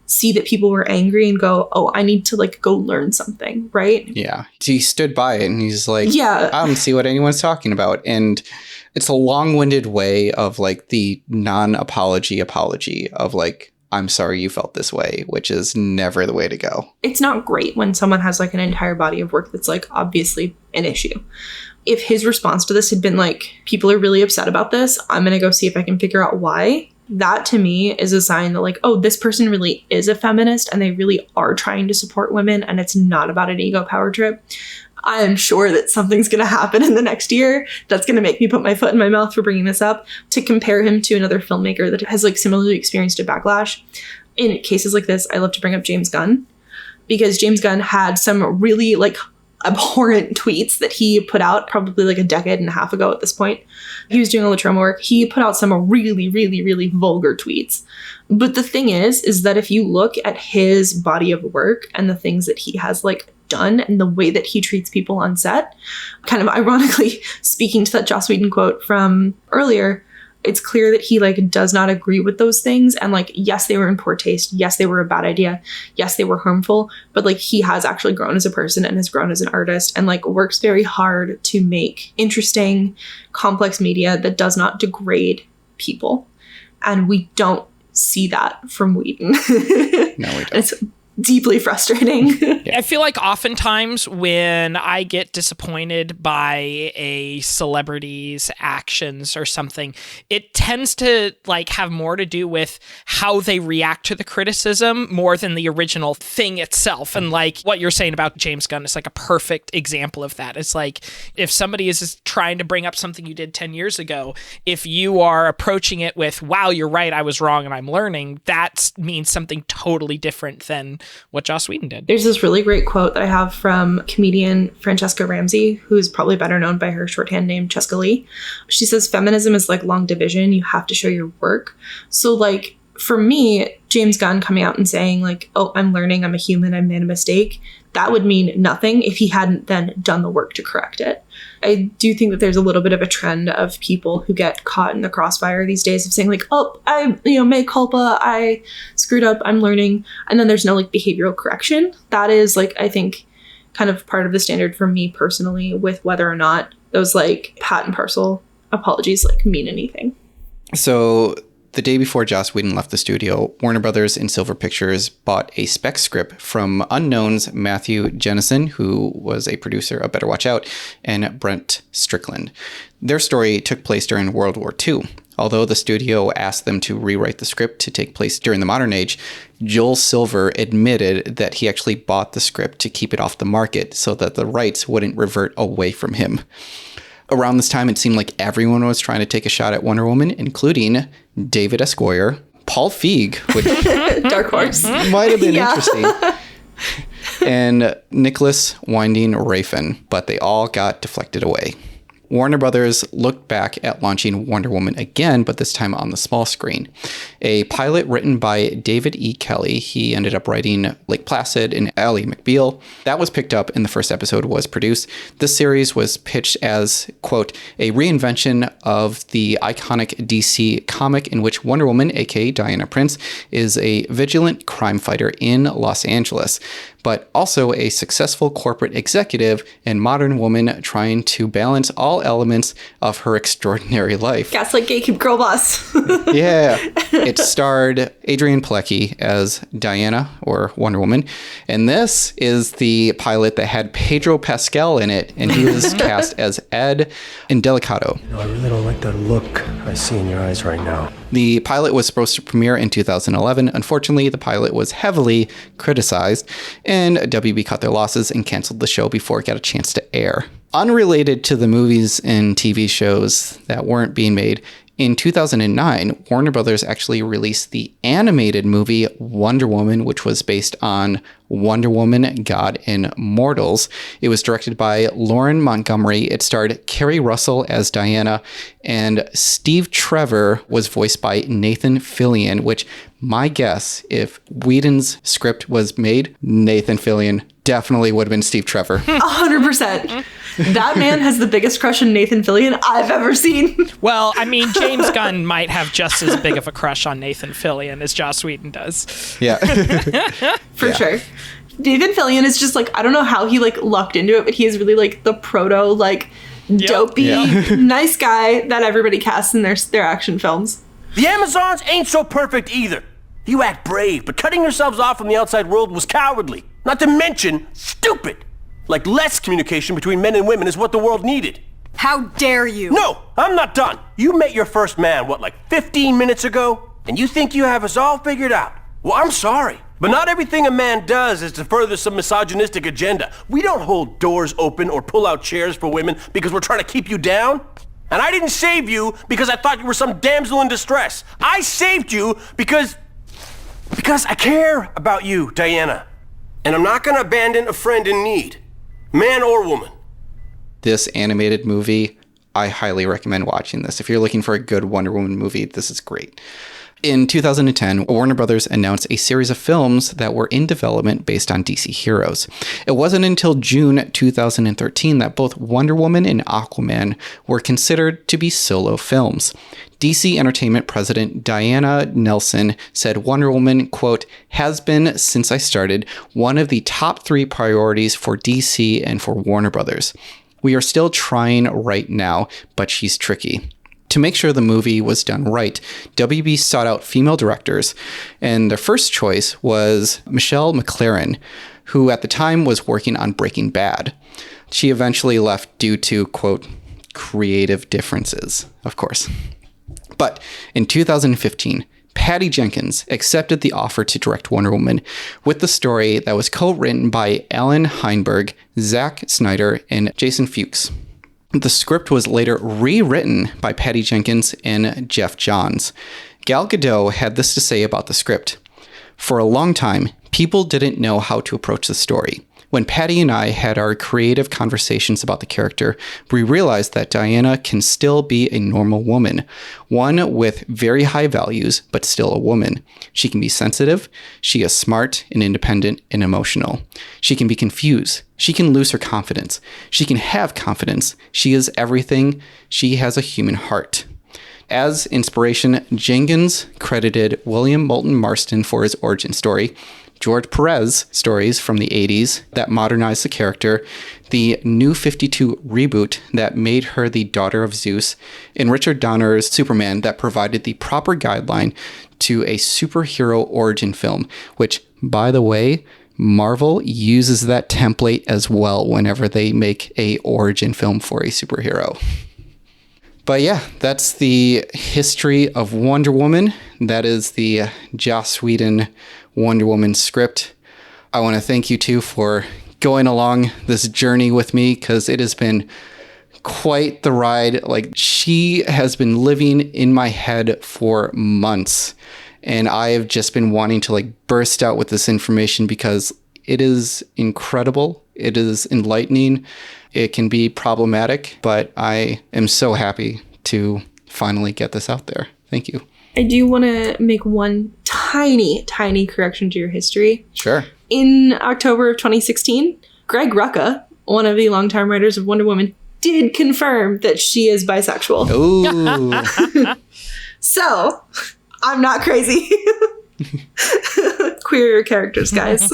see that people were angry and go, "Oh, I need to like go learn something," right? Yeah. He stood by it and he's like, yeah, I don't see what anyone's talking about. And it's a long-winded way of like the non-apology of like, I'm sorry you felt this way, which is never the way to go. It's not great when someone has like an entire body of work that's like obviously an issue. If his response to this had been like, people are really upset about this, I'm going to go see if I can figure out why. That to me is a sign that like, oh, this person really is a feminist and they really are trying to support women and it's not about an ego power trip. I am sure that something's going to happen in the next year that's going to make me put my foot in my mouth for bringing this up, to compare him to another filmmaker that has like similarly experienced a backlash. In cases like this, I love to bring up James Gunn, because James Gunn had some really like abhorrent tweets that he put out probably like a decade and a half ago at this point. He was doing all the trauma work. He put out some really, really, really vulgar tweets. But the thing is that if you look at his body of work and the things that he has like done and the way that he treats people on set, kind of ironically speaking to that Joss Whedon quote from earlier, it's clear that he like does not agree with those things. And like, yes, they were in poor taste. Yes, they were a bad idea. Yes, they were harmful. But like, he has actually grown as a person and has grown as an artist and like works very hard to make interesting, complex media that does not degrade people. And we don't see that from Whedon. No, we don't. It's deeply frustrating. I feel like oftentimes when I get disappointed by a celebrity's actions or something, it tends to like have more to do with how they react to the criticism more than the original thing itself. And like what you're saying about James Gunn is like a perfect example of that. It's like if somebody is trying to bring up something you did 10 years ago, if you are approaching it with, wow, you're right, I was wrong and I'm learning, that means something totally different than what Joss Whedon did. There's this really great quote that I have from comedian Francesca Ramsey, who's probably better known by her shorthand name, Cheska Lee. She says, feminism is like long division. You have to show your work. So like, for me, James Gunn coming out and saying like, oh, I'm learning, I'm a human, I made a mistake, that would mean nothing if he hadn't then done the work to correct it. I do think that there's a little bit of a trend of people who get caught in the crossfire these days of saying like, oh, I, mea culpa, I screwed up, I'm learning. And then there's no like behavioral correction. That is like, I think kind of part of the standard for me personally with whether or not those like pat and parcel apologies like mean anything. So the day before Joss Whedon left the studio, Warner Brothers and Silver Pictures bought a spec script from unknowns Matthew Jennison, who was a producer of Better Watch Out, and Brent Strickland. Their story took place during World War II. Although the studio asked them to rewrite the script to take place during the modern age, Joel Silver admitted that he actually bought the script to keep it off the market so that the rights wouldn't revert away from him. Around this time, it seemed like everyone was trying to take a shot at Wonder Woman, including David S. Goyer, Paul Feig, which Dark Horse might have been interesting, and Nicholas Winding Refn, but they all got deflected away. Warner Brothers looked back at launching Wonder Woman again, but this time on the small screen. A pilot written by David E. Kelly, he ended up writing Lake Placid and Ally McBeal. That was picked up and the first episode was produced. This series was pitched as, quote, a reinvention of the iconic DC comic in which Wonder Woman, aka Diana Prince, is a vigilant crime fighter in Los Angeles, but also a successful corporate executive and modern woman trying to balance all elements of her extraordinary life. Gaslight Gatekeep Girl Boss. Yeah. It starred Adrienne Palicki as Diana, or Wonder Woman, and this is the pilot that had Pedro Pascal in it, and he was cast as Ed Indelicato. I really don't like that look I see in your eyes right now. The pilot was supposed to premiere in 2011. Unfortunately, the pilot was heavily criticized, and WB cut their losses and canceled the show before it got a chance to air. Unrelated to the movies and TV shows that weren't being made, in 2009, Warner Brothers actually released the animated movie Wonder Woman, which was based on Wonder Woman, God and Mortals. It was directed by Lauren Montgomery. It starred Kerry Russell as Diana, and Steve Trevor was voiced by Nathan Fillion, which my guess, if Whedon's script was made, Nathan Fillion definitely would have been Steve Trevor. 100%. That man has the biggest crush on Nathan Fillion I've ever seen. Well, I mean, James Gunn might have just as big of a crush on Nathan Fillion as Joss Whedon does. Yeah. For sure. Nathan Fillion is just like, I don't know how he like lucked into it, but he is really like the proto, like dopey, nice guy that everybody casts in their action films. The Amazons ain't so perfect either. You act brave, but cutting yourselves off from the outside world was cowardly. Not to mention, stupid. Like less communication between men and women is what the world needed. How dare you? No, I'm not done. You met your first man, like 15 minutes ago? And you think you have us all figured out? Well, I'm sorry. But not everything a man does is to further some misogynistic agenda. We don't hold doors open or pull out chairs for women because we're trying to keep you down. And I didn't save you because I thought you were some damsel in distress. I saved you because I care about you, Diana. And I'm not gonna abandon a friend in need, man or woman. This animated movie, I highly recommend watching this. If you're looking for a good Wonder Woman movie, this is great. In 2010, Warner Brothers announced a series of films that were in development based on DC heroes. It wasn't until June 2013 that both Wonder Woman and Aquaman were considered to be solo films. DC Entertainment president Diana Nelson said Wonder Woman, quote, has been, since I started, one of the top 3 priorities for DC and for Warner Brothers. We are still trying right now, but she's tricky. To make sure the movie was done right, WB sought out female directors, and their first choice was Michelle MacLaren, who at the time was working on Breaking Bad. She eventually left due to, quote, creative differences, of course. But in 2015, Patty Jenkins accepted the offer to direct Wonder Woman with the story that was co-written by Alan Heinberg, Zack Snyder, and Jason Fuchs. The script was later rewritten by Patty Jenkins and Jeff Johns. Gal Gadot had this to say about the script. For a long time, people didn't know how to approach the story. When Patty and I had our creative conversations about the character, we realized that Diana can still be a normal woman, one with very high values, but still a woman. She can be sensitive, she is smart and independent and emotional. She can be confused, she can lose her confidence, she can have confidence, she is everything, she has a human heart. As inspiration, Jenkins credited William Moulton Marston for his origin story, George Perez stories from the 80s that modernized the character, the New 52 reboot that made her the daughter of Zeus, and Richard Donner's Superman that provided the proper guideline to a superhero origin film, which, by the way, Marvel uses that template as well whenever they make a origin film for a superhero. But yeah, that's the history of Wonder Woman. That is the Joss Whedon Wonder Woman script. I want to thank you two for going along this journey with me, because it has been quite the ride. Like, she has been living in my head for months, and I have just been wanting to burst out with this information, because It is incredible. It is enlightening. It can be problematic, but I am so happy to finally get this out there. Thank you. I do want to make one tiny correction to your history. Sure. In October of 2016, Greg Rucka, one of the longtime writers of Wonder Woman, did confirm that she is bisexual. Ooh. So, I'm not crazy. Queer your characters, guys.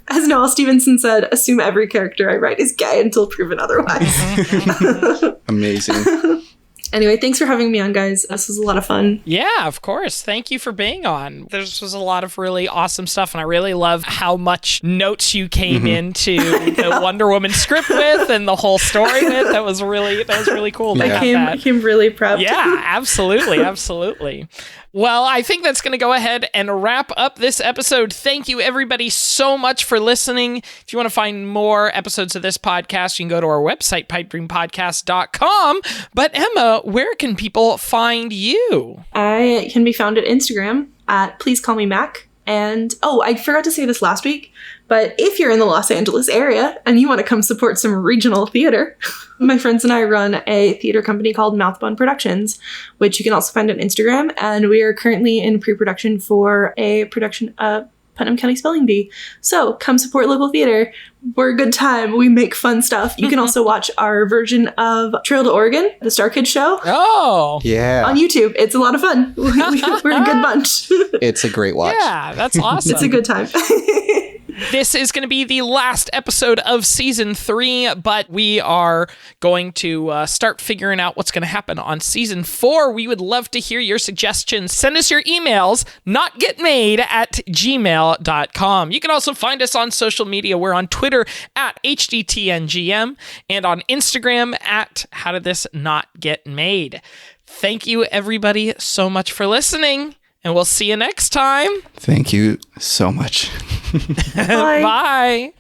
As Noel Stevenson said, assume every character I write is gay until proven otherwise. Amazing. Anyway, thanks for having me on, guys. This was a lot of fun. Yeah, of course. Thank you for being on. This was a lot of really awesome stuff, and I really love how much notes you came into the Wonder Woman script with and the whole story with. That was really cool. I came really prepped. Yeah, absolutely. Well, I think that's going to go ahead and wrap up this episode. Thank you, everybody, so much for listening. If you want to find more episodes of this podcast, you can go to our website, pipedreampodcast.com. But Emma, where can people find you? I can be found at Instagram at Please Call Me Mac. And, I forgot to say this last week, but if you're in the Los Angeles area and you want to come support some regional theater, my friends and I run a theater company called Mouthbone Productions, which you can also find on Instagram. And we are currently in pre-production for a production of Putnam County Spelling Bee. So come support local theater. We're a good time. We make fun stuff. You can also watch our version of Trail to Oregon, the Star Kids show. Oh, yeah. On YouTube. It's a lot of fun. We're a good bunch. It's a great watch. Yeah, that's awesome. It's a good time. This is going to be the last episode of season 3, but we are going to start figuring out what's going to happen on season 4. We would love to hear your suggestions. Send us your emails, notgetmade@gmail.com. You can also find us on social media. We're on Twitter at HDTNGM and on Instagram at How Did This Not Get Made. Thank you, everybody, so much for listening. And we'll see you next time. Thank you so much. Bye.